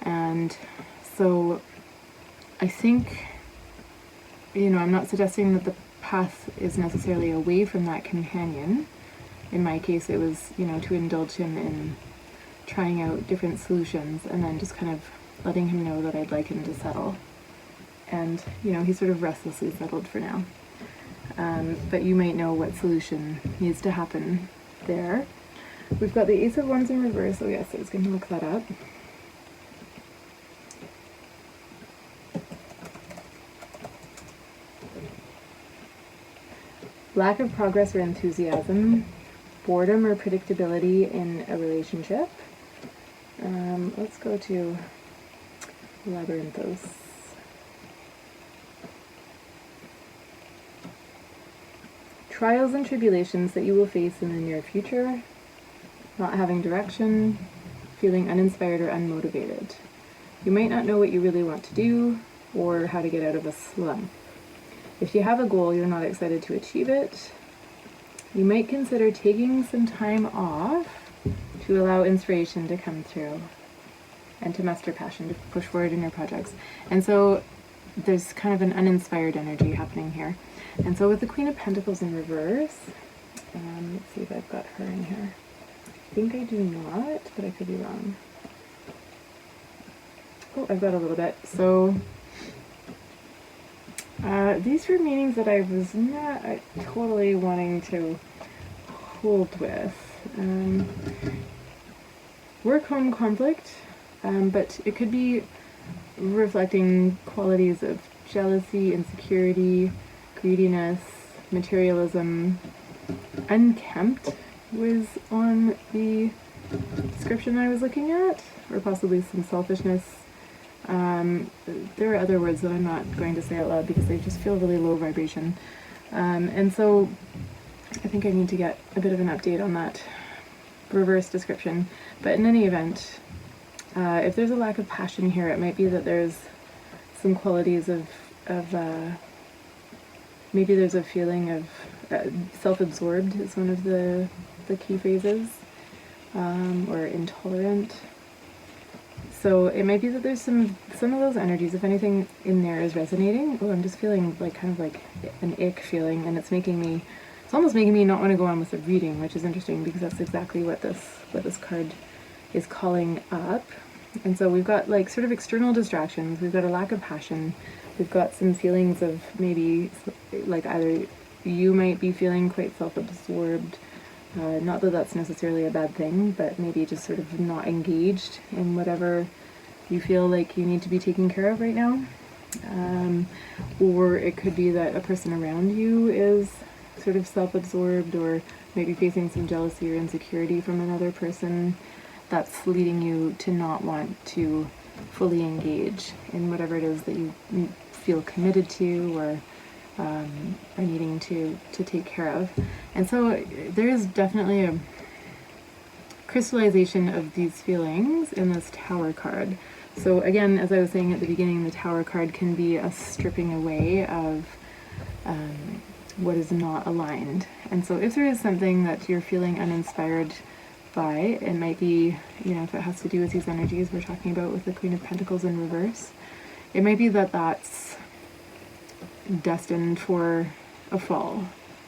And so I think, you know, I'm not suggesting that the path is necessarily away from that companion. In my case, it was, you know, to indulge him in trying out different solutions and then just kind of letting him know that I'd like him to settle. And, you know, he's sort of restlessly settled for now. But you might know what solution needs to happen there. We've got the Ace of Wands in reverse. Oh yes, I was going to look that up. Lack of progress or enthusiasm, boredom or predictability in a relationship. Let's go to Labyrinthos. Trials and tribulations that you will face in the near future, not having direction, feeling uninspired or unmotivated. You might not know what you really want to do or how to get out of a slump. If you have a goal, you're not excited to achieve it. You might consider taking some time off to allow inspiration to come through and to muster passion, to push forward in your projects. And so there's kind of an uninspired energy happening here. And so with the Queen of Pentacles in reverse, let's see if I've got her in here. I think I do not, but I could be wrong. Oh, I've got a little bit. So these were meanings that I was not totally wanting to hold with. Work home conflict, but it could be reflecting qualities of jealousy, insecurity, greediness, materialism. Unkempt was on the description I was looking at, or possibly some selfishness. There are other words that I'm not going to say out loud because they just feel really low vibration. And so I think I need to get a bit of an update on that reverse description. But in any event, if there's a lack of passion here, it might be that there's some qualities of maybe there's a feeling of self-absorbed is one of the key phrases, or intolerant. So it might be that there's some of those energies, if anything in there is resonating. Oh, I'm just feeling like kind of like an ick feeling, and it's almost making me not want to go on with the reading, which is interesting because that's exactly what this card is calling up. And so we've got like sort of external distractions, we've got a lack of passion, we've got some feelings of maybe like either you might be feeling quite self-absorbed, not that that's necessarily a bad thing, but maybe just sort of not engaged in whatever you feel like you need to be taking care of right now. Or it could be that a person around you is sort of self-absorbed, or maybe facing some jealousy or insecurity from another person that's leading you to not want to fully engage in whatever it is that you feel committed to or are needing to take care of. And so there is definitely a crystallization of these feelings in this Tower card. So again, as I was saying at the beginning, the Tower card can be a stripping away of what is not aligned. And so if there is something that you're feeling uninspired by, it might be, you know, if it has to do with these energies we're talking about with the Queen of Pentacles in reverse, it might be that that's destined for a fall.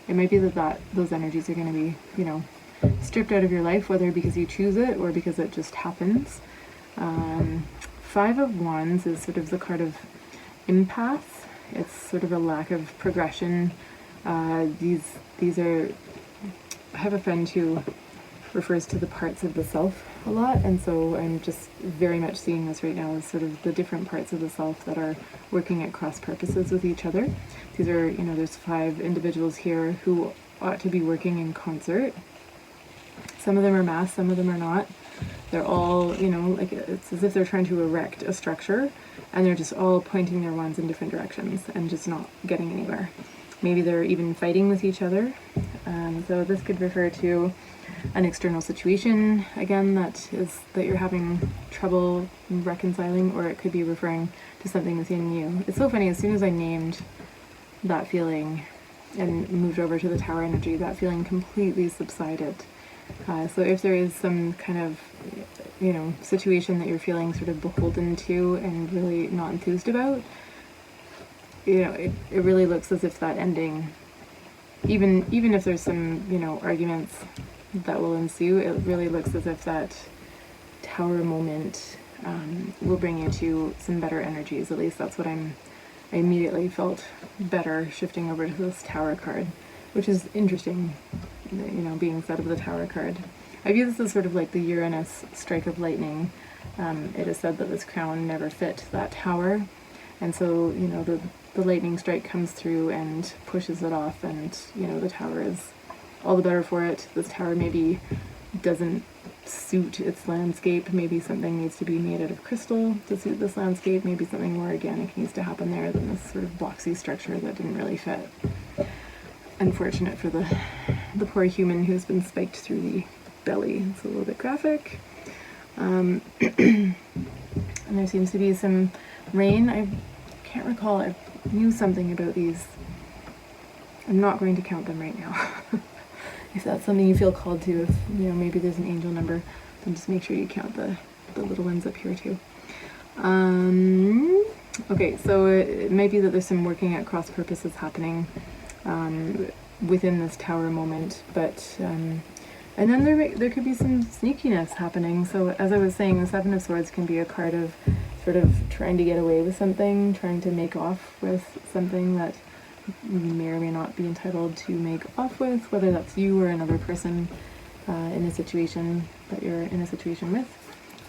It might be that those energies are going to be, you know, stripped out of your life, whether because you choose it or because it just happens. Five of Wands is sort of the card of impasse. It's sort of a lack of progression. These are, I have a friend who refers to the parts of the self a lot, and so I'm just very much seeing this right now as sort of the different parts of the self that are working at cross purposes with each other. These are, you know, there's 5 individuals here who ought to be working in concert. Some of them are masked, some of them are not. They're all, you know, like it's as if they're trying to erect a structure and they're just all pointing their wands in different directions and just not getting anywhere. Maybe they're even fighting with each other. So this could refer to an external situation, again, that you're having trouble reconciling, or it could be referring to something within you. It's so funny, as soon as I named that feeling and moved over to the Tower energy, that feeling completely subsided. So if there is some kind of, you know, situation that you're feeling sort of beholden to and really not enthused about, you know, it really looks as if that ending, even if there's some, you know, arguments that will ensue, it really looks as if that Tower moment will bring you to some better energies. At least that's what I immediately felt better shifting over to this Tower card, which is interesting, being instead of the Tower card. I view this as sort of like the Uranus strike of lightning. It is said that this crown never fit that tower, and so, the lightning strike comes through and pushes it off, and, the tower is all the better for it. This tower maybe doesn't suit its landscape. Maybe something needs to be made out of crystal to suit this landscape. Maybe something more organic needs to happen there than this sort of boxy structure that didn't really fit. Unfortunate for the poor human who's been spiked through the belly. It's a little bit graphic. And there seems to be some rain. I can't recall. I knew something about these. I'm not going to count them right now. If that's something you feel called to, if maybe there's an angel number, then just make sure you count the little ones up here too. Okay, so it might be that there's some working at cross purposes happening within this tower moment, but and then there could be some sneakiness happening. So as I was saying, the Seven of Swords can be a card of sort of trying to get away with something, trying to make off with something that you may or may not be entitled to make off with, whether that's you or another person in a situation that you're in a situation with.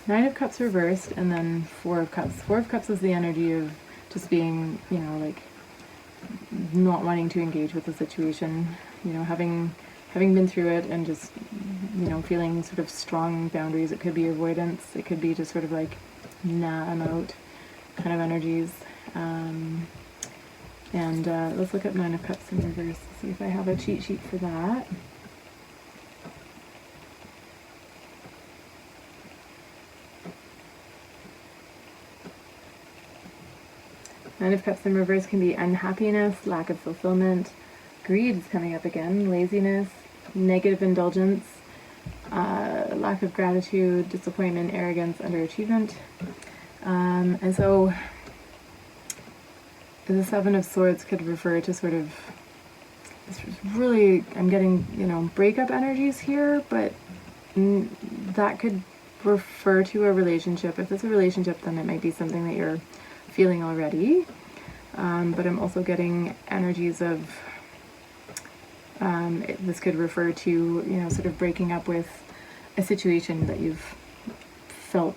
Nine of Cups reversed, and then Four of Cups. Four of Cups is the energy of just being, like not wanting to engage with the situation, having been through it and just, feeling sort of strong boundaries. It could be avoidance. It could be just sort of like, nah, I'm out kind of energies. And let's look up Nine of Cups in reverse to see if I have a cheat sheet for that. Nine of Cups in reverse can be unhappiness, lack of fulfillment, greed is coming up again, laziness, negative indulgence, lack of gratitude, disappointment, arrogance, underachievement. And so the Seven of Swords could refer to sort of, really, I'm getting, breakup energies here, but that could refer to a relationship. If it's a relationship, then it might be something that you're feeling already. But I'm also getting energies of, this could refer to, sort of breaking up with a situation that you've felt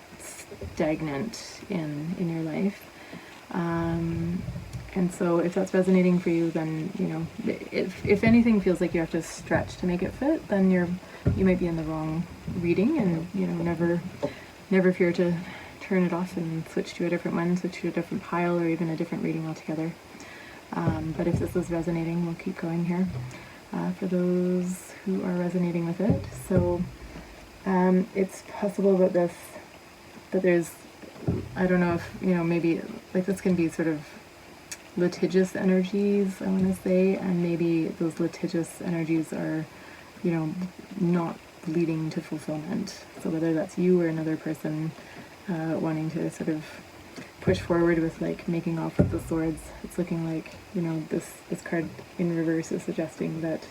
stagnant in your life. And so if that's resonating for you, then, if anything feels like you have to stretch to make it fit, then you might be in the wrong reading, and, never fear to turn it off and switch to a different one, switch to a different pile, or even a different reading altogether. But if this is resonating, we'll keep going here for those who are resonating with it. So it's possible that there's, I don't know if, maybe like this can be sort of litigious energies, I want to say, and maybe those litigious energies are, not leading to fulfillment. So whether that's you or another person wanting to sort of push forward with like making off with the swords, it's looking like, this card in reverse is suggesting that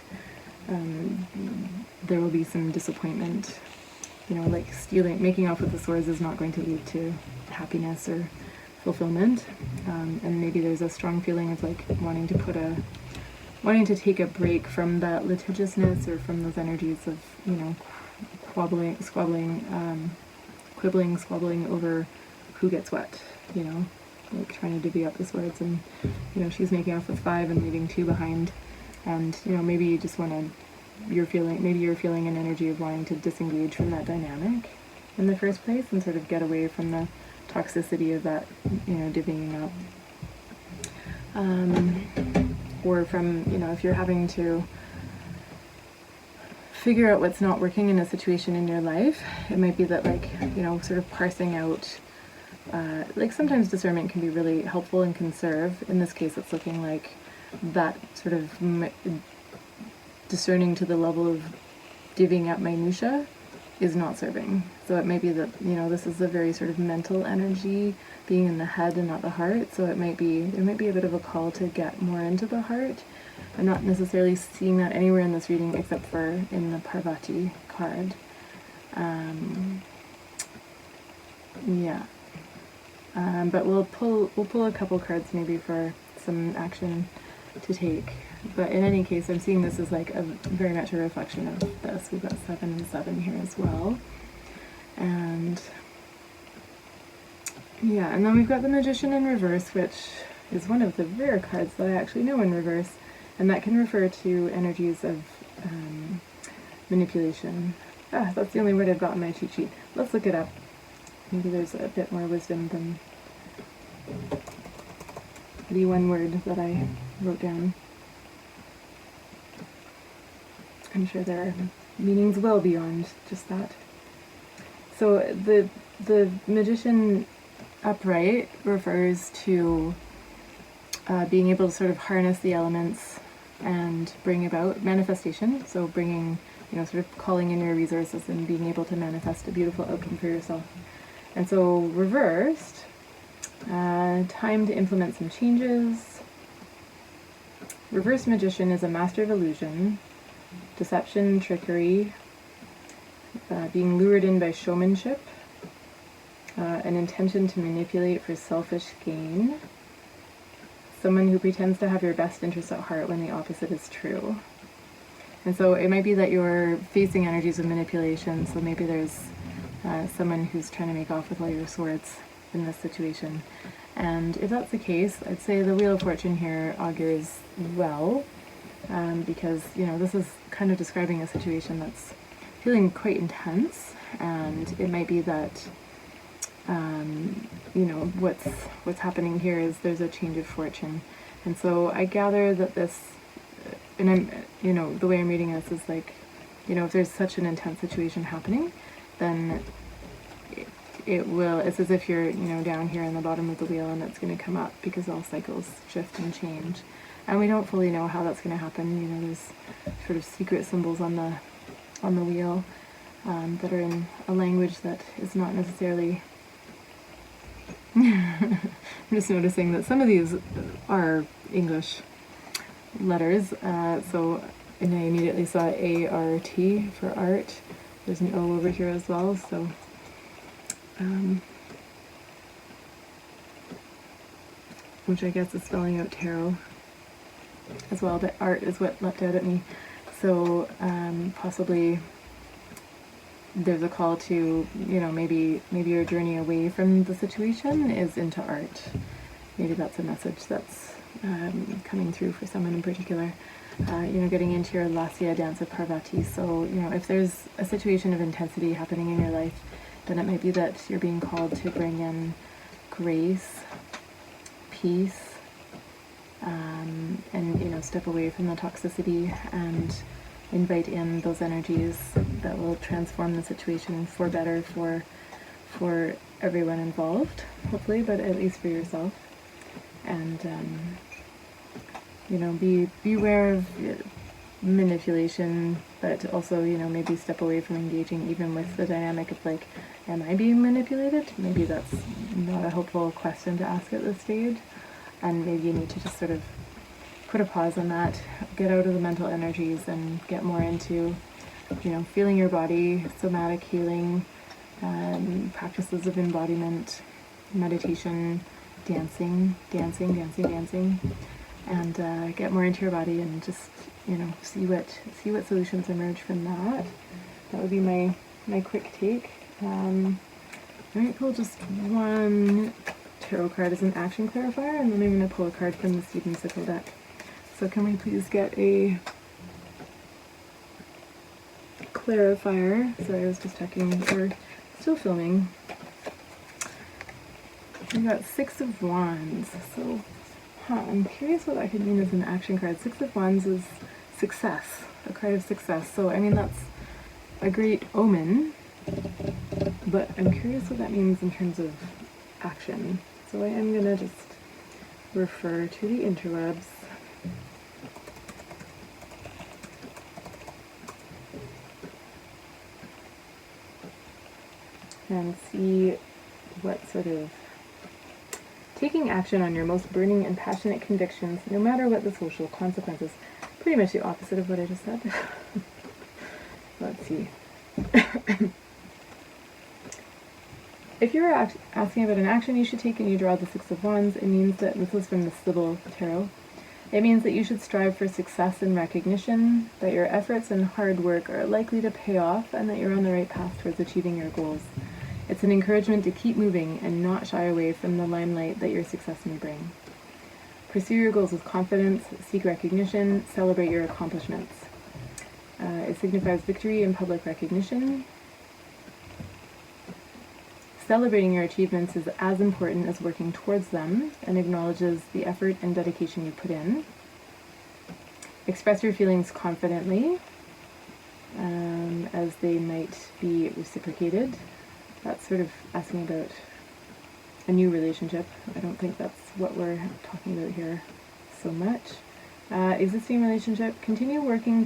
there will be some disappointment. Like making off with the swords is not going to lead to happiness or fulfillment, and maybe there's a strong feeling of like wanting to take a break from that litigiousness or from those energies of quibbling, squabbling over who gets what, like trying to divvy up the swords, and she's making off with 5 and leaving 2 behind, and maybe you just want to, you're feeling an energy of wanting to disengage from that dynamic in the first place and sort of get away from the toxicity of that, divvying up. Or from, if you're having to figure out what's not working in a situation in your life, it might be that like, sort of parsing out, like sometimes discernment can be really helpful and can serve. In this case, it's looking like that sort of discerning to the level of divvying up minutia is not serving. So it may be that, this is a very sort of mental energy, being in the head and not the heart. So there might be a bit of a call to get more into the heart. I'm not necessarily seeing that anywhere in this reading except for in the Parvati card. Yeah. But we'll pull a couple cards maybe for some action to take. But in any case, I'm seeing this as like a very much a reflection of this. We've got 7 and 7 here as well. And yeah, and then we've got the Magician in reverse, which is one of the rare cards that I actually know in reverse, and that can refer to energies of manipulation. That's the only word I've got in my cheat sheet. Let's look it up. Maybe there's a bit more wisdom than the one word that I wrote down. I'm sure there are meanings well beyond just that. So the Magician upright refers to being able to sort of harness the elements and bring about manifestation. So bringing, sort of calling in your resources and being able to manifest a beautiful outcome for yourself. And so reversed, time to implement some changes. Reverse Magician is a master of illusion, deception, trickery, being lured in by showmanship, an intention to manipulate for selfish gain, someone who pretends to have your best interests at heart when the opposite is true. And so it might be that you're facing energies of manipulation, so maybe there's someone who's trying to make off with all your swords in this situation. And if that's the case, I'd say the Wheel of Fortune here augurs well, because, this is kind of describing a situation that's feeling quite intense, and it might be that, what's happening here is there's a change of fortune. And so I gather that this, and I'm, the way I'm reading this is like, if there's such an intense situation happening, then it's as if you're, down here in the bottom of the wheel and it's going to come up, because all cycles shift and change. And we don't fully know how that's going to happen. There's sort of secret symbols on the wheel that are in a language that is not necessarily... I'm just noticing that some of these are English letters, and I immediately saw A-R-T for art. There's an O over here as well, so which I guess is spelling out tarot as well, but art is what leapt out at me. So possibly there's a call to, maybe your journey away from the situation is into art. Maybe that's a message that's coming through for someone in particular. Getting into your Lasya dance of Parvati. So, if there's a situation of intensity happening in your life, then it might be that you're being called to bring in grace, peace, and, step away from the toxicity and invite in those energies that will transform the situation for better for everyone involved, hopefully, but at least for yourself. And beware of manipulation, but also, maybe step away from engaging even with the dynamic of like, am I being manipulated? Maybe that's not a helpful question to ask at this stage, and maybe you need to just sort of put a pause on that, get out of the mental energies and get more into, feeling your body, somatic healing, practices of embodiment, meditation, dancing, and get more into your body and just, see what solutions emerge from that. That would be my quick take. I might pull just one tarot card as an action clarifier, and then I'm going to pull a card from the Seed and Sickle deck. So can we please get a clarifier? Sorry, I was just checking. We're still filming. We got 6 of Wands. So, I'm curious what that could mean as an action card. 6 of Wands is success, a card of success. So, that's a great omen, but I'm curious what that means in terms of action. So I am going to just refer to the interwebs. And see what sort of taking action on your most burning and passionate convictions, no matter what the social consequences. Pretty much the opposite of what I just said. Let's see. If you're asking about an action you should take and you draw the Six of Wands, it means that, this is from the Sybil Tarot, it means that you should strive for success and recognition, that your efforts and hard work are likely to pay off, and that you're on the right path towards achieving your goals. It's an encouragement to keep moving and not shy away from the limelight that your success may bring. Pursue your goals with confidence, seek recognition, celebrate your accomplishments. It signifies victory and public recognition. Celebrating your achievements is as important as working towards them and acknowledges the effort and dedication you put in. Express your feelings confidently, as they might be reciprocated. That's sort of asking about a new relationship. I don't think that's what we're talking about here so much. Existing relationship, continue working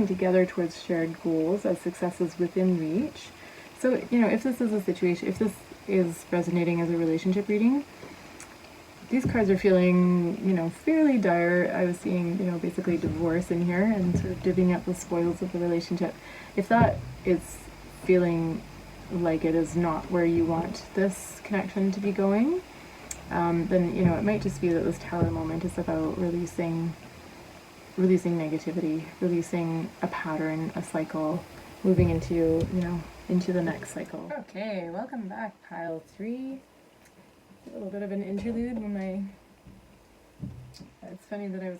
together towards shared goals as success is within reach. So, if this is a situation, if this is resonating as a relationship reading, these cards are feeling, fairly dire. I was seeing, basically divorce in here and sort of divvying up the spoils of the relationship. If that is feeling like it is not where you want this connection to be going, then, it might just be that this Tower moment is about releasing negativity, releasing a pattern, a cycle, moving into, into the next cycle. Okay, welcome back, pile 3. A little bit of an interlude it's funny that I was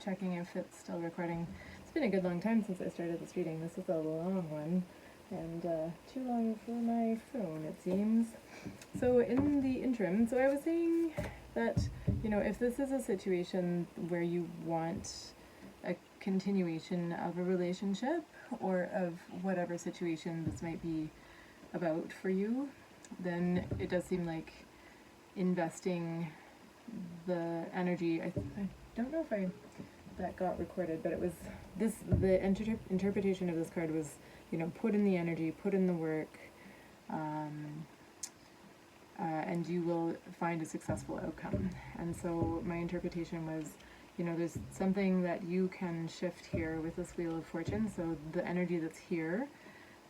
checking if it's still recording. It's been a good long time since I started this reading. This is a long one, and too long for my phone, it seems. So in the interim, I was saying that, if this is a situation where you want a continuation of a relationship or of whatever situation this might be about for you, then it does seem like investing the energy. I don't know if that got recorded, but it was the interpretation of this card was, put in the energy, put in the work, and you will find a successful outcome. And so my interpretation was, there's something that you can shift here with this Wheel of Fortune. So the energy that's here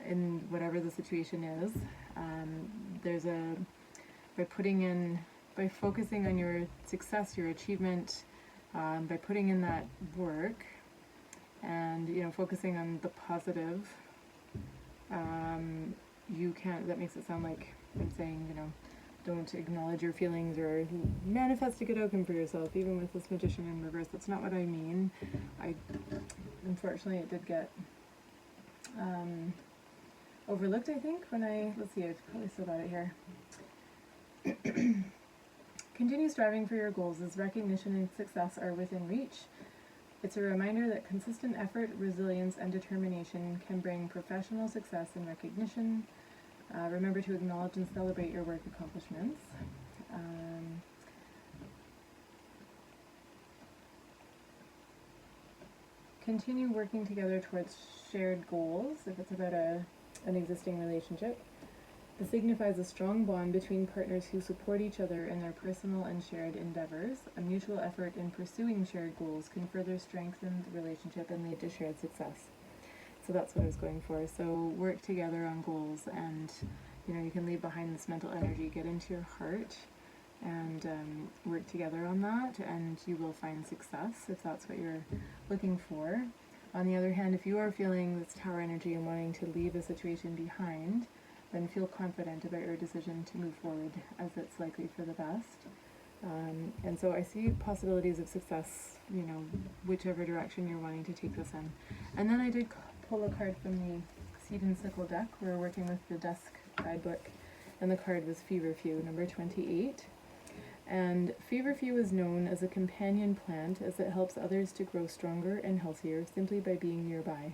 in whatever the situation is, by focusing on your success, your achievement, by putting in that work and, focusing on the positive, that makes it sound like I'm saying, don't acknowledge your feelings or manifest a good outcome for yourself, even with this Magician in reverse. That's not what I mean. Unfortunately, it did get overlooked, I think, let's see, I've probably still got it here. Continue striving for your goals as recognition and success are within reach. It's a reminder that consistent effort, resilience, and determination can bring professional success and recognition. Remember to acknowledge and celebrate your work accomplishments. Continue working together towards shared goals, if it's about an existing relationship. This signifies a strong bond between partners who support each other in their personal and shared endeavors. A mutual effort in pursuing shared goals can further strengthen the relationship and lead to shared success. So that's what I was going for. So work together on goals, and you can leave behind this mental energy, get into your heart, and work together on that, and you will find success if that's what you're looking for. On the other hand, if you are feeling this Tower energy and wanting to leave a situation behind, then feel confident about your decision to move forward, as it's likely for the best. And so I see possibilities of success, whichever direction you're wanting to take this in. And then I did pull a card from the Seed and Sickle deck. We're working with the Dusk guidebook, and the card was Feverfew, number 28. And Feverfew is known as a companion plant, as it helps others to grow stronger and healthier simply by being nearby.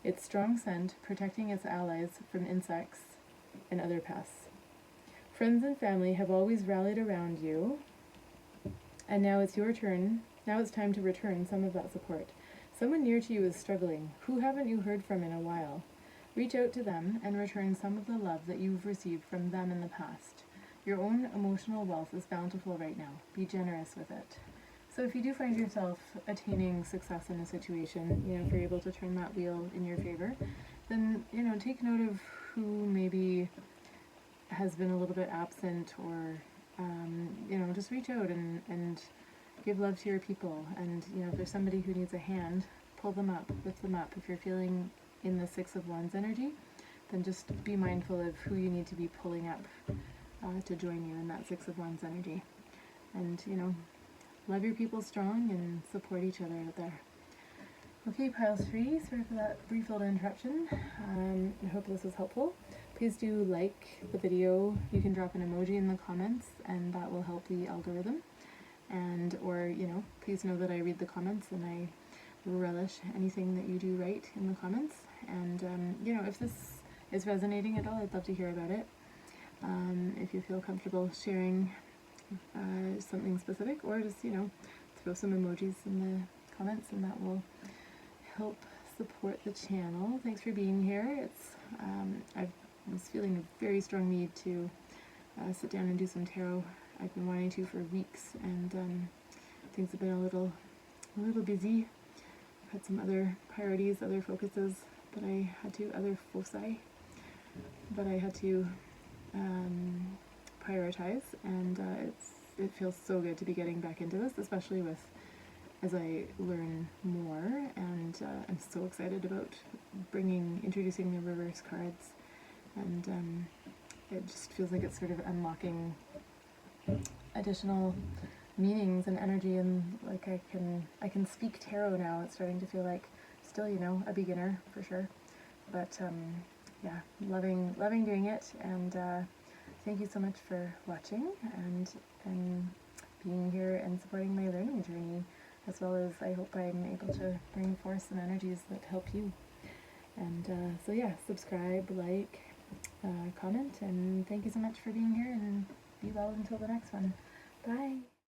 Its strong scent protecting its allies from insects and other pests. Friends and family have always rallied around you, and now it's your turn. Now it's time to return some of that support. Someone near to you is struggling. Who haven't you heard from in a while? Reach out to them and return some of the love that you've received from them in the past. Your own emotional wealth is bountiful right now. Be generous with it. So if you do find yourself attaining success in a situation, if you're able to turn that wheel in your favor, then, take note of who maybe has been a little bit absent, or just reach out and give love to your people. And if there's somebody who needs a hand, pull them up, lift them up. If you're feeling in the Six of Wands energy, then just be mindful of who you need to be pulling up to join you in that Six of Wands energy. And love your people strong and support each other out there. Okay, pile 3, sorry for that brief little interruption. I hope this was helpful. Please do like the video. You can drop an emoji in the comments, and that will help the algorithm. And please know that I read the comments, and I relish anything that you do write in the comments. And if this is resonating at all, I'd love to hear about it. If you feel comfortable sharing something specific, or just throw some emojis in the comments, and that will help support the channel. Thanks for being here. I was feeling a very strong need to sit down and do some tarot. I've been wanting to for weeks, and things have been a little busy. I've had some other priorities, other focuses that I had to, other foci that I had to prioritize, and it feels so good to be getting back into this, especially as I learn more. And I'm so excited about introducing the reverse cards, and it just feels like it's sort of unlocking additional meanings and energy, and like I can speak tarot now. It's starting to feel like still a beginner for sure, but yeah, loving doing it. And thank you so much for watching and being here and supporting my learning journey, as well as I hope I'm able to bring forth some energies that help you. And so yeah, subscribe, like, comment, and thank you so much for being here, and be well until the next one. Bye!